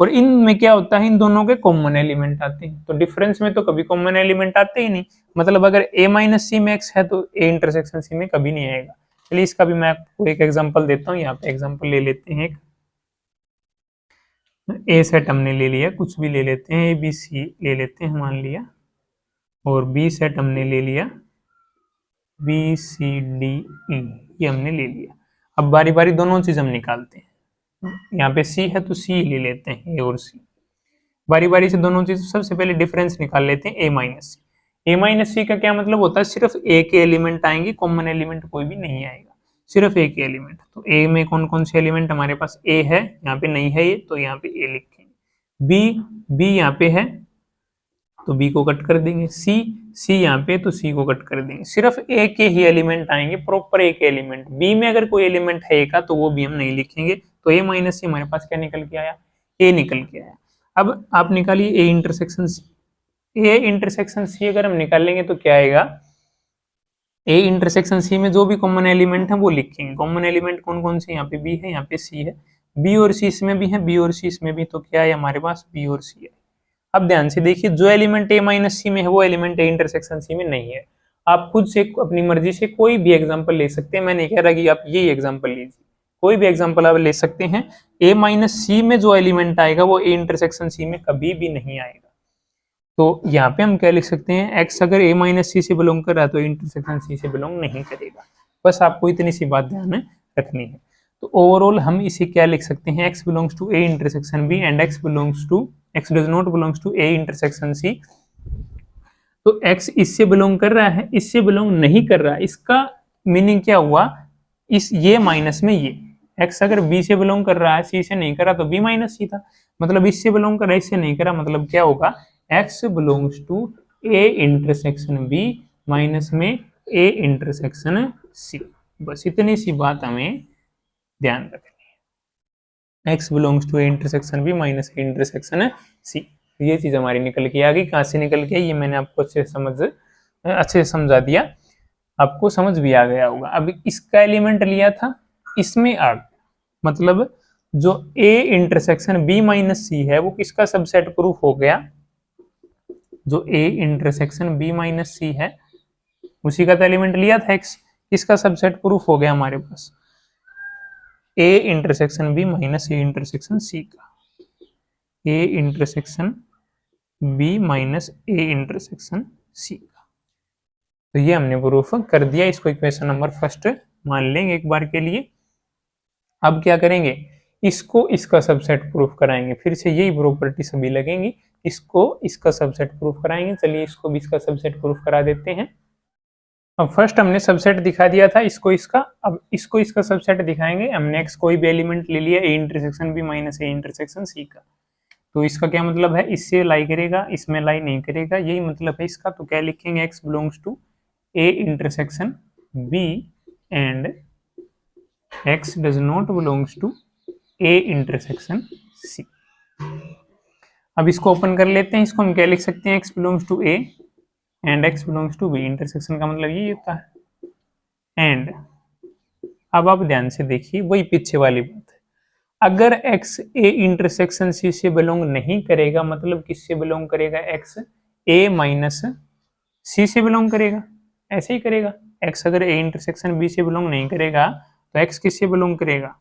और इनमें क्या होता है, इन दोनों के कॉमन एलिमेंट आते हैं। तो डिफरेंस में तो कभी कॉमन एलिमेंट आते ही नहीं, मतलब अगर a माइनस सी में x है तो a इंटरसेक्शन c में कभी नहीं आएगा। चलिए इसका भी मैं आपको एक एग्जांपल देता हूँ, यहाँ पे एग्जांपल ले लेते हैं, ए सेट हमने ले लिया, कुछ भी ले लेते हैं, ए बी सी ले लेते हैं मान लिया, और बी सेट हमने ले लिया, बी सी डी ई, ये हमने ले लिया। अब बारी बारी दोनों चीज हम निकालते हैं, यहाँ पे सी है तो सी ले लेते हैं, ए और सी, बारी बारी से दोनों चीज। सबसे पहले डिफरेंस निकाल लेते हैं, A minus C. A minus C का क्या मतलब होता है, सिर्फ ए के एलिमेंट आएंगे, कॉमन एलिमेंट कोई भी नहीं आएगा, सिर्फ ए के एलिमेंट। तो ए में कौन कौन से एलिमेंट हमारे पास, ए है, यहाँ पे नहीं है ये तो यहाँ पे ए लिखेंगे, बी यहाँ पे है तो बी को कट कर देंगे, सी यहाँ पे तो सी को कट कर देंगे, सिर्फ ए के ही एलिमेंट आएंगे, प्रॉपर ए के एलिमेंट। बी में अगर कोई एलिमेंट है ए का तो वो भी हम नहीं लिखेंगे। तो ए माइनस सी हमारे पास क्या निकल के आया, ए निकल के आया। अब आप निकालिए ए इंटरसेक्शन सी, ए इंटरसेक्शन सी अगर हम निकालेंगे तो क्या आएगा, ए इंटरसेक्शन सी में जो भी कॉमन एलिमेंट है वो लिखेंगे। कॉमन एलिमेंट कौन कौन से, यहाँ पे बी है, यहाँ पे सी है, बी और सी इसमें भी है, बी और सी इसमें भी, तो क्या है हमारे पास, बी और सी है। अब ध्यान से देखिए, जो एलिमेंट ए माइनस सी में है वो एलिमेंट ए इंटरसेक्शन सी में नहीं है। आप खुद से अपनी मर्जी से कोई भी एग्जांपल ले सकते हैं, मैं नहीं कह रहा कि आप यही एग्जांपल लीजिए, कोई भी एग्जांपल आप ले सकते हैं। ए माइनस सी में जो एलिमेंट आएगा वो ए इंटरसेक्शन सी में कभी भी नहीं आएगा। तो यहाँ पे हम क्या लिख सकते हैं, एक्स अगर ए माइनस सी से बिलोंग कर रहा है तो इंटरसेक्शन सी से बिलोंग नहीं करेगा। बस आपको इतनी सी बात ध्यान में रखनी है। तो ओवरऑल हम इसे क्या लिख सकते हैं, x belongs to A intersection B and x does not belongs to A intersection C. तो एक्स इससे बिलोंग कर रहा है, इससे बिलोंग नहीं कर रहा, इसका मीनिंग क्या हुआ, इस ये माइनस में ये, एक्स अगर बी से बिलोंग कर रहा है, सी से नहीं कर रहा तो बी माइनस सी था, मतलब इससे बिलोंग कर रहा है, इससे नहीं कर रहा, मतलब क्या होगा, X belongs to A intersection B minus में ए इंटरसेक्शन सी। बस इतनी सी बात हमें ध्यान रखनी है, x belongs to A intersection B minus A intersection C. ये चीज हमारी निकल के आ गई। कहाँ से निकल के, ये मैंने आपको अच्छे से समझा दिया, आपको समझ भी आ गया होगा। अब इसका एलिमेंट लिया था, इसमें आ गया, मतलब जो ए इंटरसेक्शन बी माइनस सी है वो किसका सबसेट प्रूफ हो गया, जो ए इंटरसेक्शन बी माइनस सी है उसी का तो एलिमेंट लिया था एक्स, किसका सबसेट प्रूफ हो गया हमारे पास, A intersection B minus A intersection C का, A intersection B minus A intersection C का। तो ये हमने प्रूफ कर दिया, इसको इक्वेशन नंबर फर्स्ट मान लेंगे एक बार के लिए। अब क्या करेंगे, इसको इसका सबसेट प्रूफ कराएंगे, फिर से यही प्रॉपर्टी सभी लगेंगी, इसको इसका सबसेट प्रूफ कराएंगे। चलिए इसको भी इसका सबसेट प्रूफ करा देते हैं। अब फर्स्ट हमने सबसेट दिखा दिया था इसको इसका, अब इसको इसका सबसेट दिखाएंगे। हमने एक्स कोई भी एलिमेंट ले लिया A intersection B minus A intersection C का, तो इसका क्या मतलब है, इससे लाई करेगा, इसमें लाई नहीं करेगा, यही मतलब है इसका। तो क्या लिखेंगे, x belongs to A intersection B and x does not belongs to A intersection C. अब इसको ओपन कर लेते हैं, इसको हम क्या लिख सकते हैं, x belongs to A and x belongs to B, intersection का मतलब यही होता है। एंड अब आप ध्यान से देखिए, वही पीछे वाली बात है, अगर एक्स ए इंटरसेक्शन सी से बिलोंग नहीं करेगा, मतलब किससे बिलोंग करेगा, एक्स ए माइनस सी से बिलोंग करेगा, ऐसे ही करेगा। एक्स अगर ए इंटरसेक्शन बी से बिलोंग नहीं करेगा तो एक्स किससे बिलोंग करेगा,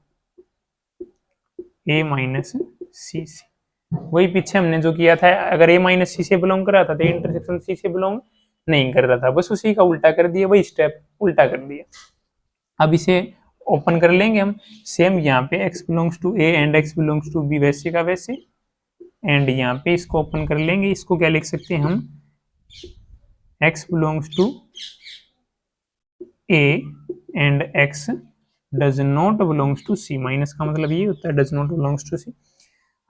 ए माइनस सी से। वही पीछे हमने जो किया था, अगर ए माइनस सी से बिलोंग कर रहा था तो इंटरसेक्शन सी से बिलोंग नहीं कर रहा था, बस उसी का उल्टा कर दिया, वही स्टेप उल्टा कर दिया। अब इसे ओपन कर लेंगे हम, सेम यहाँ पे x belongs to a and x belongs to b वैसे का वैसे, एंड यहाँ पे इसको ओपन कर लेंगे। इसको क्या लिख सकते हैं हम, x belongs to a and x does not belongs to c, minus का मतलब ये होता है does not belongs to c।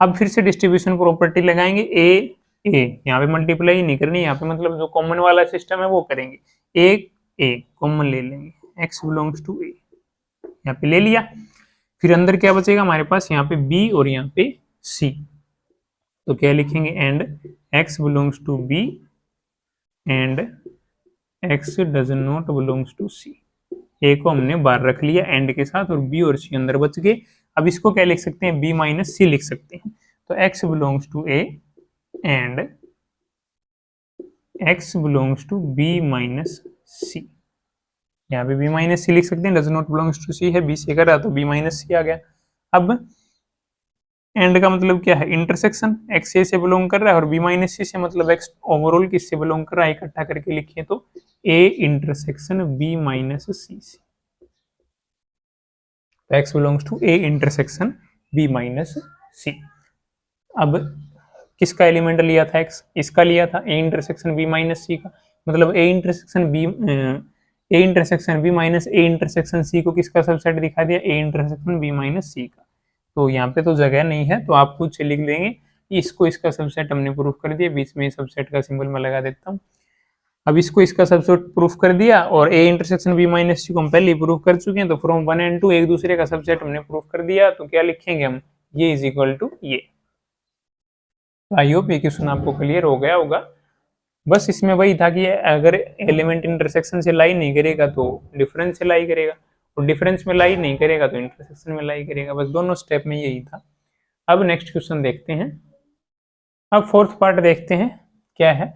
अब फिर से डिस्ट्रीब्यूशन प्रॉपर्टी लगाएंगे, a यहाँ पे मल्टीप्लाई नहीं करनी, यहाँ पे मतलब जो कॉमन वाला सिस्टम है वो करेंगे, a कॉमन ले लेंगे, x बिलोंग्स टू a यहाँ पे ले लिया। फिर अंदर क्या बचेगा हमारे पास, यहाँ पे b और यहाँ पे c, तो क्या लिखेंगे, and x belongs to b and x does not belongs to c। a को हमने बाहर रख लिया एंड के साथ, और b और c अंदर बच गए। अब इसको क्या लिख सकते हैं, b माइनस c लिख सकते हैं। तो x belongs to a and x belongs to b minus c, यहाँ पे b माइनस सी लिख सकते हैं, does not belongs to C है, b से कर रहा तो b माइनस सी आ गया। अब एंड का मतलब क्या है, इंटरसेक्शन, x a से बिलोंग कर रहा है और b माइनस सी से मतलब x ओवरऑल किससे बिलोंग कर रहा है, इकट्ठा करके लिखिए तो a intersection b minus C से, तो x belongs to a intersection b minus C. अब किसका एलिमेंट लिया था x, इसका लिया था a intersection b minus C का, मतलब a intersection b minus a intersection c को किसका सबसेट दिखा दिया, a intersection b minus C का। तो यहाँ पे तो जगह नहीं है, तो आप खुद से लिख देंगे, इसको इसका सबसेट हमने प्रूफ कर दिया, बीच में सबसेट का सिंबल मैं लगा देता हूँ। अब इसको इसका सबसेट प्रूफ कर दिया, और a intersection b minus C को हम पहले ही प्रूफ कर चुके हैं, तो फ्रॉम 1 एंड 2 एक दूसरे का सबसेट हमने प्रूफ कर दिया। तो क्या लिखेंगे हम, ये इज इक्वल टू ये। आई होप ये क्वेश्चन आपको क्लियर हो गया होगा। बस इसमें वही था कि अगर एलिमेंट इंटरसेक्शन से लाई नहीं करेगा तो डिफरेंस से लाई करेगा, और डिफरेंस में लाई नहीं करेगा तो इंटरसेक्शन में लाई करेगा, बस दोनों स्टेप में यही था। अब नेक्स्ट क्वेश्चन देखते हैं। अब फोर्थ पार्ट देखते हैं क्या है,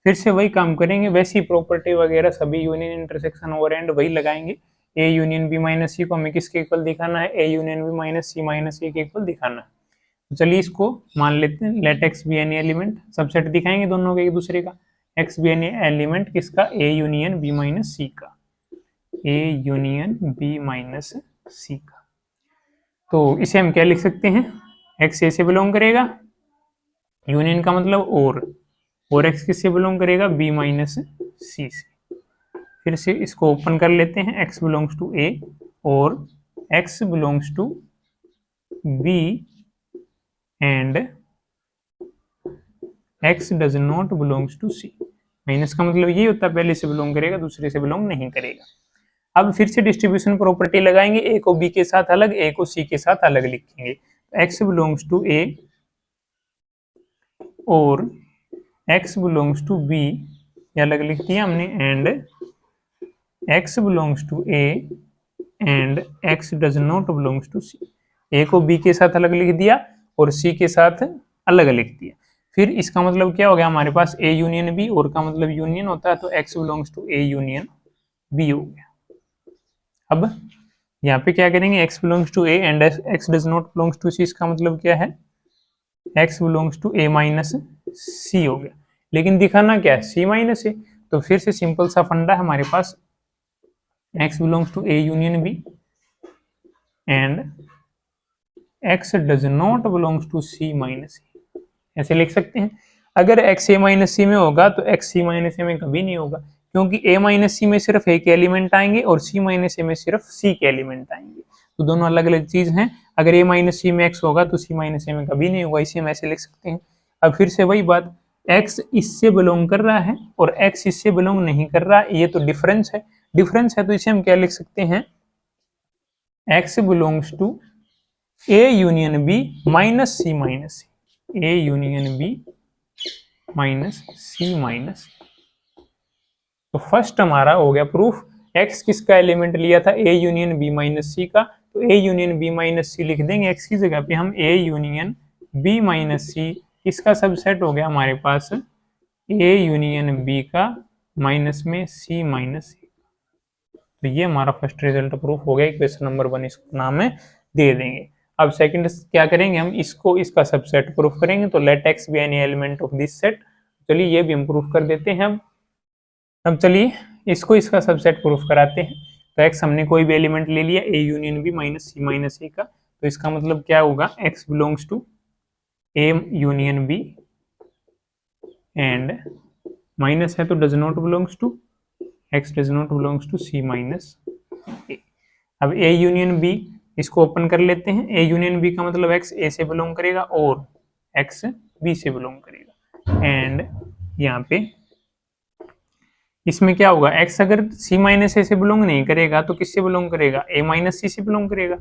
फिर से वही काम करेंगे, वैसी प्रॉपर्टी वगैरह सभी यूनियन इंटरसेक्शन और एंड वही लगाएंगे। a union b minus C को हमें किसके इक्वल दिखाना है, a यूनियन b माइनस सी के इक्वल दिखाना है। तो चलिए इसको मान लेते हैं, let x be any element, subset दिखाएंगे दोनों के एक दूसरे का, x बी एनी एलिमेंट किसका, a union b minus C का, a union b minus C का। तो इसे हम क्या लिख सकते हैं, x a से बिलोंग करेगा, यूनियन का मतलब और x किससे बिलोंग करेगा, b माइनस सी से। फिर से इसको ओपन कर लेते हैं, x बिलोंग्स टू a और x belongs to b and x does not belongs to c। Minus का मतलब ये होता है पहले से बिलोंग करेगा, दूसरे से बिलोंग नहीं करेगा। अब फिर से डिस्ट्रीब्यूशन प्रॉपर्टी लगाएंगे, a को b के साथ अलग, a को c के साथ अलग लिखेंगे। x बिलोंग्स टू a और x बिलोंग्स टू b ये अलग लिख दिया हमने, and x belongs to a and x does not belongs to c। a को b के साथ अलग लिख दिया और c के साथ अलग लिख दिया। फिर इसका मतलब क्या हो गया, हमारे पास a यूनियन b, और का मतलब यूनियन होता है, तो x belongs to a union b हो गया। अब यहाँ पे क्या करेंगे, x belongs to a and x does not belongs to c, इसका मतलब क्या है, x belongs to a minus c हो गया। लेकिन दिखाना क्या है, c माइनस a, तो फिर से सिंपल सा फंडा है हमारे पास, x belongs to a union b and x does not belongs to c minus a, ऐसे लिख सकते हैं। अगर x a माइनस c में होगा तो x c माइनस a में कभी नहीं होगा, क्योंकि a माइनस c में सिर्फ a के एलिमेंट आएंगे और c माइनस a में सिर्फ c के एलिमेंट आएंगे, तो दोनों अलग अलग चीज हैं। अगर a माइनस c में x होगा तो c माइनस a में कभी नहीं होगा, इसे हम ऐसे लिख सकते हैं। अब फिर से वही बात, x इससे बिलोंग कर रहा है और x इससे बिलोंग नहीं कर रहा है, ये तो डिफरेंस है, तो इसे हम क्या लिख सकते हैं, x belongs to a union b minus c minus c, a union b minus c minus. तो फर्स्ट हमारा हो गया प्रूफ, x किसका एलिमेंट लिया था, a union b minus c का, तो a union b minus c लिख देंगे, x की जगह पे हम a union b minus c, इसका सबसेट हो गया हमारे पास a यूनियन b का माइनस में c माइनस c। तो ये हमारा फर्स्ट रिजल्ट प्रूफ हो गया, इक्वेशन नंबर 1 इसको नाम में दे देंगे। अब सेकंड क्या करेंगे, हम इसको इसका सबसेट प्रूफ करेंगे, तो let x be any element of this set. चलिए ये भी हम प्रूफ कर देते हैं। अब अब चलिए इसको इसका सबसेट प्रूफ कराते हैं। तो x हमने कोई भी एलिमेंट ले लिया a union b minus c minus a का, तो इसका मतलब क्या होगा, x belongs to a union b and minus है तो does not belongs to x does not belongs to c minus a। अब a यूनियन b इसको ओपन कर लेते हैं। a यूनियन b का मतलब x a से बिलोंग करेगा और x b से बिलोंग करेगा। एंड यहाँ पे इसमें क्या होगा, x अगर c माइनस a से बिलोंग नहीं करेगा तो किससे बिलोंग करेगा, a माइनस c से बिलोंग करेगा।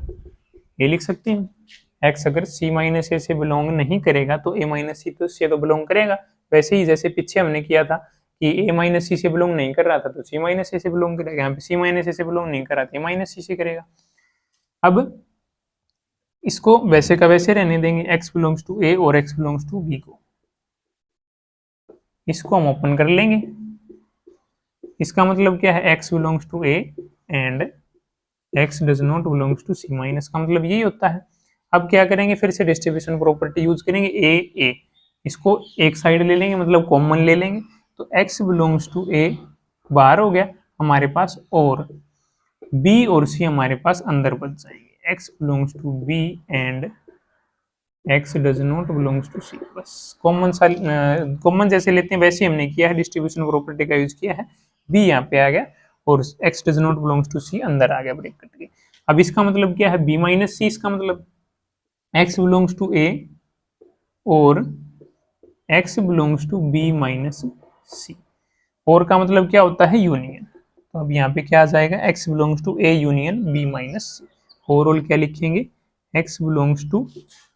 ये लिख सकते हैं, x अगर c माइनस a से बिलोंग नहीं करेगा तो a माइनस c तो से तो बिलोंग करेगा। वैसे ही जैसे पीछे हमने किया था कि a माइनस c से बिलोंग नहीं कर रहा था तो c माइनस a से बिलोंग करेगा। यहाँ पे c माइनस a से बिलोंग नहीं कर रहा था, a माइनस c से करेगा। अब इसको वैसे का वैसे रहने देंगे, x बिलोंग्स टू a और x बिलोंग्स टू b को, इसको हम ओपन कर लेंगे। इसका मतलब क्या है, x belongs to a and x does not belongs to c minus, का मतलब यही होता है। अब क्या करेंगे, फिर से डिस्ट्रीब्यूशन प्रॉपर्टी यूज करेंगे, a इसको एक साइड ले लेंगे, मतलब कॉमन ले लेंगे, तो x बिलोंग्स टू a बाहर हो गया हमारे पास और b और c हमारे पास अंदर बच जाएंगे। x belongs to b and x does not belongs to c। बस कॉमन जैसे लेते हैं वैसे हमने किया है, डिस्ट्रीब्यूशन प्रॉपर्टी का यूज किया है। b यहाँ पे आ गया और x does not belongs to c अंदर आ गया ब्रैकेट के। अब इसका मतलब क्या है, b माइनस c, इसका मतलब x बिलोंग्स टू a और x belongs to b minus c। और का मतलब क्या होता है, यूनियन। तो अब यहाँ पे क्या आ जाएगा, x belongs to a union b minus c। Overall क्या लिखेंगे, x belongs to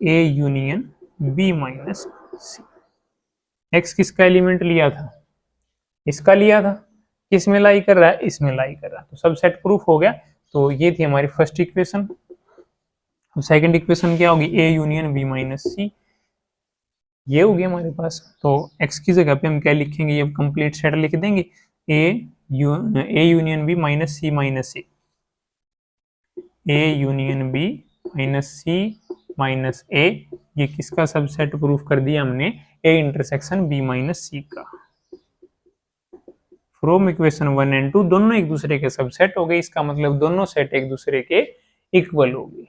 a union b minus c। x किसका एलिमेंट लिया था, इसका लिया था, किस में लाई कर रहा है, इसमें लाई कर रहा है, तो सब सेट प्रूफ हो गया। तो ये थी हमारी फर्स्ट इक्वेशन। अब सेकंड इक्वेशन क्या होगी, a union b minus c, ये होगी हमारे पास। तो x की जगह पे हम क्या लिखेंगे, ये कंप्लीट सेट लिख देंगे, a union b minus c minus a, a union b minus c minus a, ये किसका सबसेट प्रूफ कर दिया हमने, a intersection b minus c का। फ्रॉम इक्वेशन 1 एंड 2 दोनों एक दूसरे के सबसेट हो गए, इसका मतलब दोनों सेट एक दूसरे के इक्वल होगी।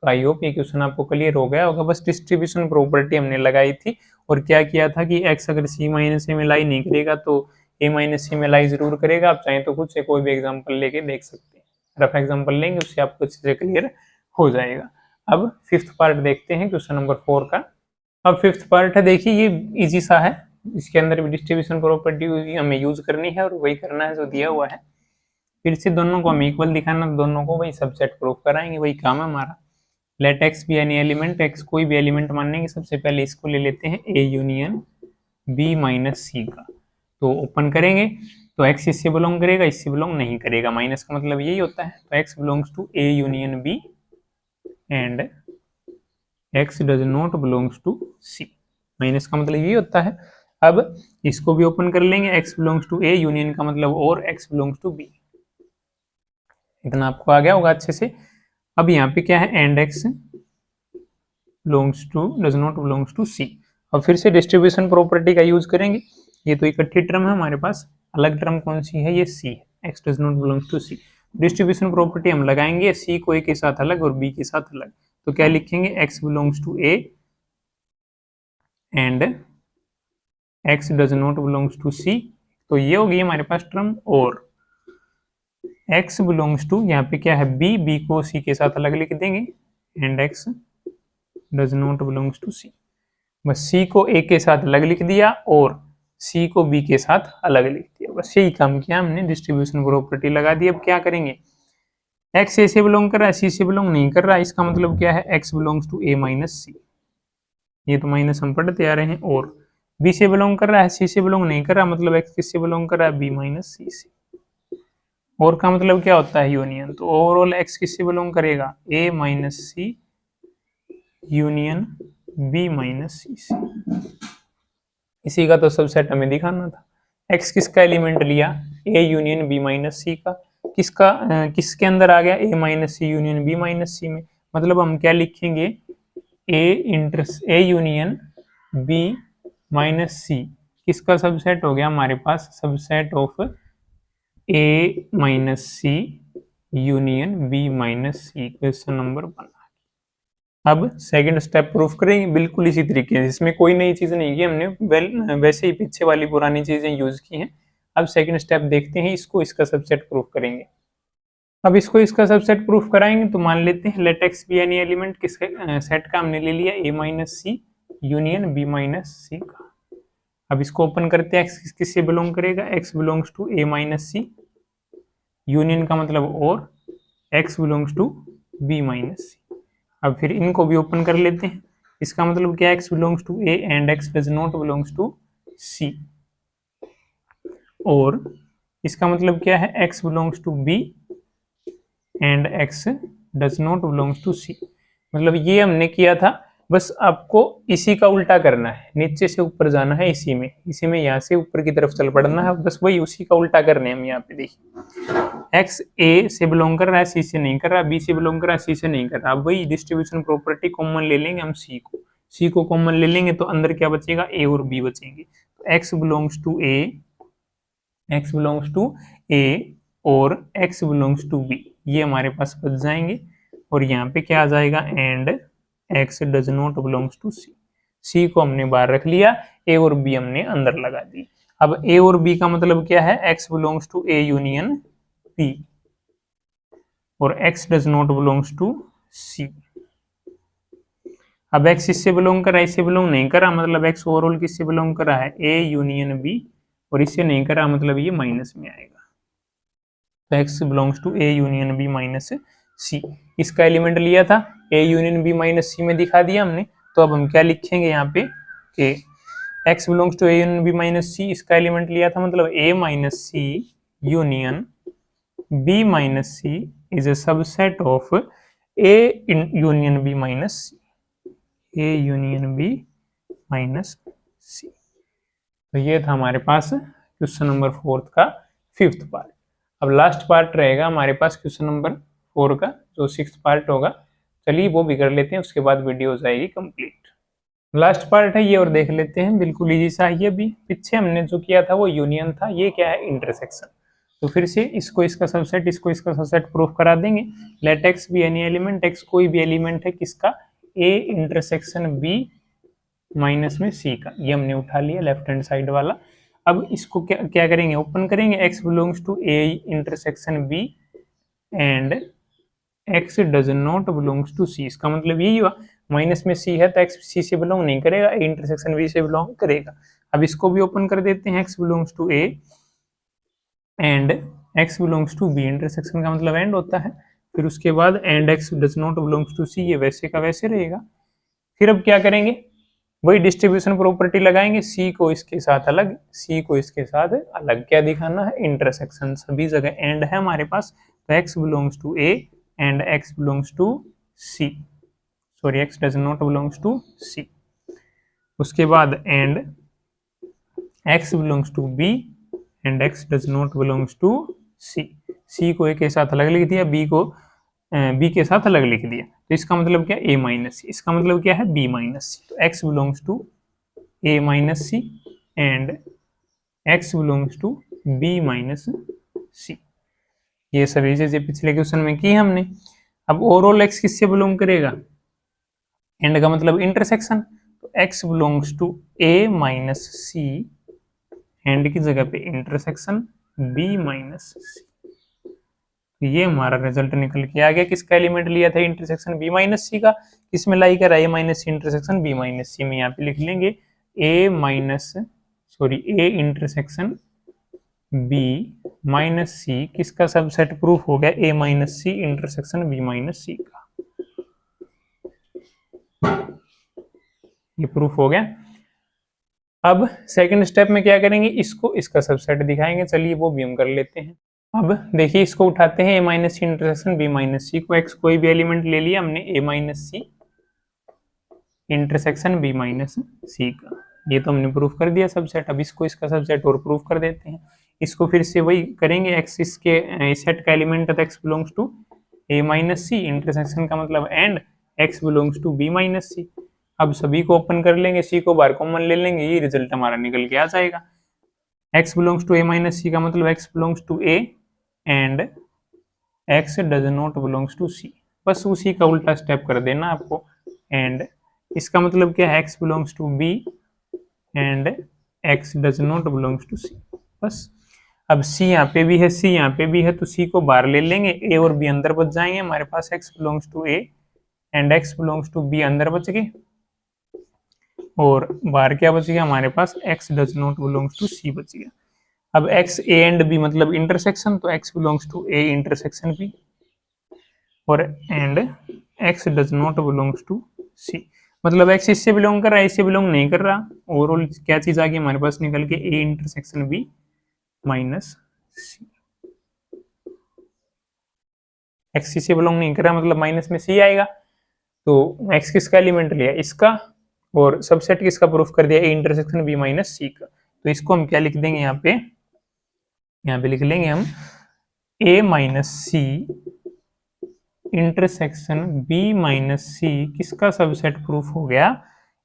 तो आई होप ये क्वेश्चन आपको क्लियर हो गया होगा। बस डिस्ट्रीब्यूशन प्रॉपर्टी हमने लगाई थी और क्या किया था कि x अगर c माइनस ए में लाई नहीं करेगा तो a माइनस सी में लाई जरूर करेगा। आप चाहें तो खुद से कोई भी एग्जांपल लेके देख सकते हैं, रफ एग्जांपल लेंगे उससे आपको अच्छे से क्लियर हो जाएगा। अब फिफ्थ पार्ट देखते हैं क्वेश्चन नंबर 4 का। अब फिफ्थ पार्ट है, देखिए ये इजी सा है, इसके अंदर भी डिस्ट्रीब्यूशन प्रॉपर्टी हमें यूज करनी है और वही करना है जो दिया हुआ है। फिर से दोनों को हम इक्वल दिखाना, दोनों को वही सबसेट प्रूफ कराएंगे, वही काम है हमारा। लेट x भी एनी एलिमेंट, x कोई भी एलिमेंट मानेंगे, सबसे पहले इसको ले लेते हैं a union b minus c का, तो ओपन करेंगे तो x इससे बिलोंग करेगा, इससे बिलोंग नहीं करेगा, माइनस का मतलब यही होता है। तो x belongs to a union b and x does not belongs to c, minus का मतलब यही होता है। अब इसको भी ओपन कर लेंगे, x belongs to a union का मतलब और x बिलोंग्स टू b, इतना आपको आ गया होगा अच्छे से। अब यहाँ पे क्या है, and x belongs to does not belongs to c। अब फिर से डिस्ट्रीब्यूशन प्रॉपर्टी का यूज करेंगे, ये तो इकट्ठी टर्म है हमारे पास, अलग टर्म कौन सी है, ये c है, x does not belongs to c। Distribution property हम लगाएंगे, c को a के साथ अलग और b के साथ अलग, तो क्या लिखेंगे, x belongs to a and x does not belongs to c, तो ये होगी हमारे पास टर्म। और x बिलोंग्स टू, यहाँ पे क्या है b को c के साथ अलग लिख देंगे and x does not belongs to c। बस c को a के साथ अलग लिख दिया और c को b के साथ अलग लिख दिया, बस यही काम किया हमने, डिस्ट्रीब्यूशन प्रॉपर्टी लगा दी। अब क्या करेंगे, x a से बिलोंग कर रहा है, c से बिलोंग नहीं कर रहा है, इसका मतलब क्या है, x belongs to a minus c, ये तो माइनस हम पढ़ते आ रहे हैं। और b से बिलोंग कर रहा है, c से बिलोंग नहीं कर रहा, मतलब x किससे बिलोंग कर रहा है, b माइनस c से। और का मतलब क्या होता है, यूनियन। तो ओवरऑल x किससे बिलोंग करेगा, a minus C union b minus C से। इसी का तो सबसेट हमें दिखाना था। x किसका एलिमेंट लिया, a union b minus C का, किसके अंदर आ गया, a minus C union b minus C में, मतलब हम क्या लिखेंगे, a union b minus C किसका सबसेट हो गया हमारे पास, subset of A minus C union B minus C, question number 1। अब सेकंड स्टेप प्रूफ करेंगे बिल्कुल इसी तरीके से, इसमें कोई नई चीज नहीं की हमने, वैसे ही पीछे वाली पुरानी चीजें यूज की हैं। अब सेकंड स्टेप देखते हैं, इसको इसका सबसेट प्रूफ करेंगे। अब इसको इसका सबसेट प्रूफ कराएंगे तो मान लेते हैं let x be any element किसके सेट का हमने ले लिया A minus C union B minus C का। अब इसको ओपन करते हैं, एक्स किससे बिलोंग करेगा, x belongs to A minus C, union का मतलब और X belongs to B minus C. अब फिर इनको भी ओपन कर लेते हैं, इसका मतलब क्या है, x belongs to A and x does not belongs to C, और इसका मतलब क्या है, x belongs to B and x does not belongs to C. मतलब ये हमने किया था, बस आपको इसी का उल्टा करना है, नीचे से ऊपर जाना है, इसी में यहाँ से ऊपर की तरफ चल पड़ना है, बस वही उसी का उल्टा करने हम यहाँ पे देखिए, एक्स ए से बिलोंग कर रहा है, सी से नहीं कर रहा, बी से बिलोंग कर रहा है, सी से नहीं कर रहा। अब वही डिस्ट्रीब्यूशन प्रॉपर्टी कॉमन ले लेंगे हम, सी को कॉमन ले लेंगे तो अंदर क्या बचेगा, ए और बी बचेंगे। तो x belongs to A, X belongs to A और एक्स बिलोंग्स टू बी, ये हमारे पास बच जाएंगे। और यहाँ पे क्या आ जाएगा, and x does not belongs to C, C को हमने बाहर रख लिया, ए और बी हमने अंदर लगा दी। अब ए और बी का मतलब क्या है, x belongs to A union B और X does not belongs to C. अब एक्स इससे बिलोंग कर रहा है, इससे बिलोंग नहीं कर रहा, मतलब एक्स ओवरऑल किससे बिलोंग कर रहा है, ए यूनियन बी, और इससे नहीं कर रहा, मतलब ये माइनस में आएगा। तो x belongs to A union B minus C, इसका एलिमेंट लिया था, A union B minus C में दिखा दिया हमने। तो अब हम क्या लिखेंगे यहाँ पे कि X belongs to A union B minus C, इसका एलिमेंट लिया था, मतलब A minus C union B minus C is A subset of A union B minus C, A union B minus C. तो ये था हमारे पास क्वेश्चन नंबर 4 का 5th part. अब लास्ट पार्ट रहेगा हमारे पास क्वेश्चन नंबर 4 का, जो 6th पार्ट होगा। चलिए वो भी कर लेते हैं, उसके बाद वीडियो हो जाएगी कंप्लीट। लास्ट पार्ट है ये, और देख लेते हैं, बिल्कुल इजी सा। ये भी पीछे हमने जो किया था वो यूनियन था, ये क्या है, इंटरसेक्शन। तो फिर से इसको इसका सबसेट, इसको इसका सबसेट प्रूफ करा देंगे। Let x be any element, x कोई भी एलिमेंट है किसका, ए इंटरसेक्शन बी माइनस में सी का, ये हमने उठा लिया लेफ्ट हैंड साइड वाला। अब इसको क्या करेंगे, ओपन करेंगे, X belongs to A intersection B and x does not belongs to C. इसका मतलब यही हुआ, माइनस में सी है तो एक्स सी से बिलोंग नहीं करेगा, ए इंटरसेक्शन बी से बिलोंग करेगा। अब इसको भी ओपन कर देते हैं, x belongs to A and x belongs to B, intersection का मतलब एंड होता है। फिर उसके बाद and x does not belongs to C, ये वैसे का वैसे रहेगा। फिर अब क्या करेंगे, वही डिस्ट्रीब्यूशन प्रॉपर्टी लगाएंगे, सी को इसके साथ अलग, सी को इसके साथ अलग। क्या दिखाना है, इंटरसेक्शन, सभी जगह एंड है हमारे पास। तो x belongs to A and x belongs to C, sorry x does not belongs to C. उसके बाद and x belongs to B and x does not belongs to C, C को A के साथ अलग लिख दिया, बी को B के साथ अलग लिख दिया। तो इसका मतलब क्या, ए माइनस सी, इसका मतलब क्या है, बी माइनस सी। तो x belongs to A minus C and x belongs to B minus C. ये सभी चीजें पिछले क्वेश्चन में की हमने। अब ओवरऑल एक्स किससे बिलोंग करेगा, एंड का मतलब इंटरसेक्शन, तो x belongs to A minus C and की जगह पे इंटरसेक्शन बी माइनस सी। ये हमारा रिजल्ट निकल के आ गया। किसका एलिमेंट लिया था, इंटरसेक्शन बी माइनस सी का, किसमें लाई कर A minus C intersection B minus C में। यहाँ पे लिख लेंगे A intersection B minus C, किसका सबसेट प्रूफ हो गया, A minus C intersection B minus C का, ये प्रूफ हो गया। अब सेकंड स्टेप में क्या करेंगे, इसको इसका सबसेट दिखाएंगे। चलिए वो भी हम कर लेते हैं। अब देखिए इसको उठाते हैं, A minus C intersection B minus C को, एक्स कोई भी एलिमेंट ले लिया हमने, A minus C intersection B minus C का, ये तो हमने प्रूफ कर दिया सबसेट। अब इसको इसका सबसेट और प्रूफ कर देते हैं। इसको फिर से वही करेंगे, एक्स इसके सेट का एलिमेंट है, x belongs to A minus C, intersection का मतलब and x belongs to B minus C. अब सभी को ओपन कर लेंगे, सी को बाहर कॉमन ले लेंगे, ये रिजल्ट हमारा निकल के आ जाएगा। X belongs to A minus C का मतलब x belongs to A and x does not belongs to C. बस उसी का उल्टा स्टेप कर देना आपको। एंड इसका मतलब क्या है, x belongs to b and x does not belongs to C. बस अब c यहाँ पे भी है, c यहाँ पे भी है, तो c को बाहर ले लेंगे, a और b अंदर बच जाएंगे। हमारे पास x belongs to a and x belongs to b अंदर बच गए, और बाहर क्या बच गया हमारे पास, x does not belongs to c बच गया। अब x a एंड b मतलब इंटरसेक्शन, तो x belongs to a intersection b, और and x does not belongs to c मतलब x इससे बिलोंग कर रहा है, इससे बिलोंग नहीं कर रहा। ओवरऑल क्या चीज आ गई हमारे पास निकल के, a intersection b minus c। x इसे बिलोंग नहीं कर रहा मतलब माइनस में c आएगा। तो x किसका एलिमेंट लिया, इसका, और सबसेट किसका प्रूफ कर दिया, a intersection b minus c का। तो इसको हम क्या लिख देंगे यहाँ पे लिख लेंगे हम a minus C intersection b minus C किसका सबसेट प्रूफ हो गया,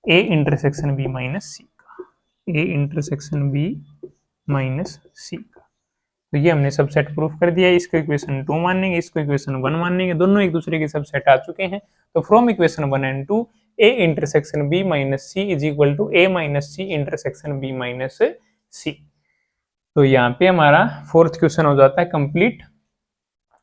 a intersection b minus C का, a intersection b minus C का। तो ये हमने सबसेट प्रूफ कर दिया। इसको इक्वेशन 2 मानेंगे, इसको इक्वेशन 1 मानेंगे, दोनों एक दूसरे के सबसेट आ चुके हैं। तो from equation 1 and 2 a intersection b minus C is equal to a minus C intersection b minus C. तो यहाँ पे हमारा फोर्थ क्वेश्चन हो जाता है कंप्लीट।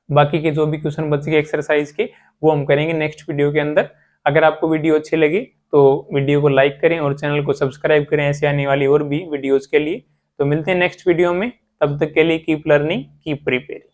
बाकी के जो भी क्वेश्चन बच गए एक्सरसाइज के वो हम करेंगे नेक्स्ट वीडियो के अंदर। अगर आपको वीडियो अच्छी लगी तो वीडियो को लाइक करें और चैनल को सब्सक्राइब करें ऐसे आने वाली और भी वीडियोज के लिए। तो मिलते हैं नेक्स्ट वीडियो में, तब तक के लिए कीप लर्निंग कीप प्रिपेयरिंग।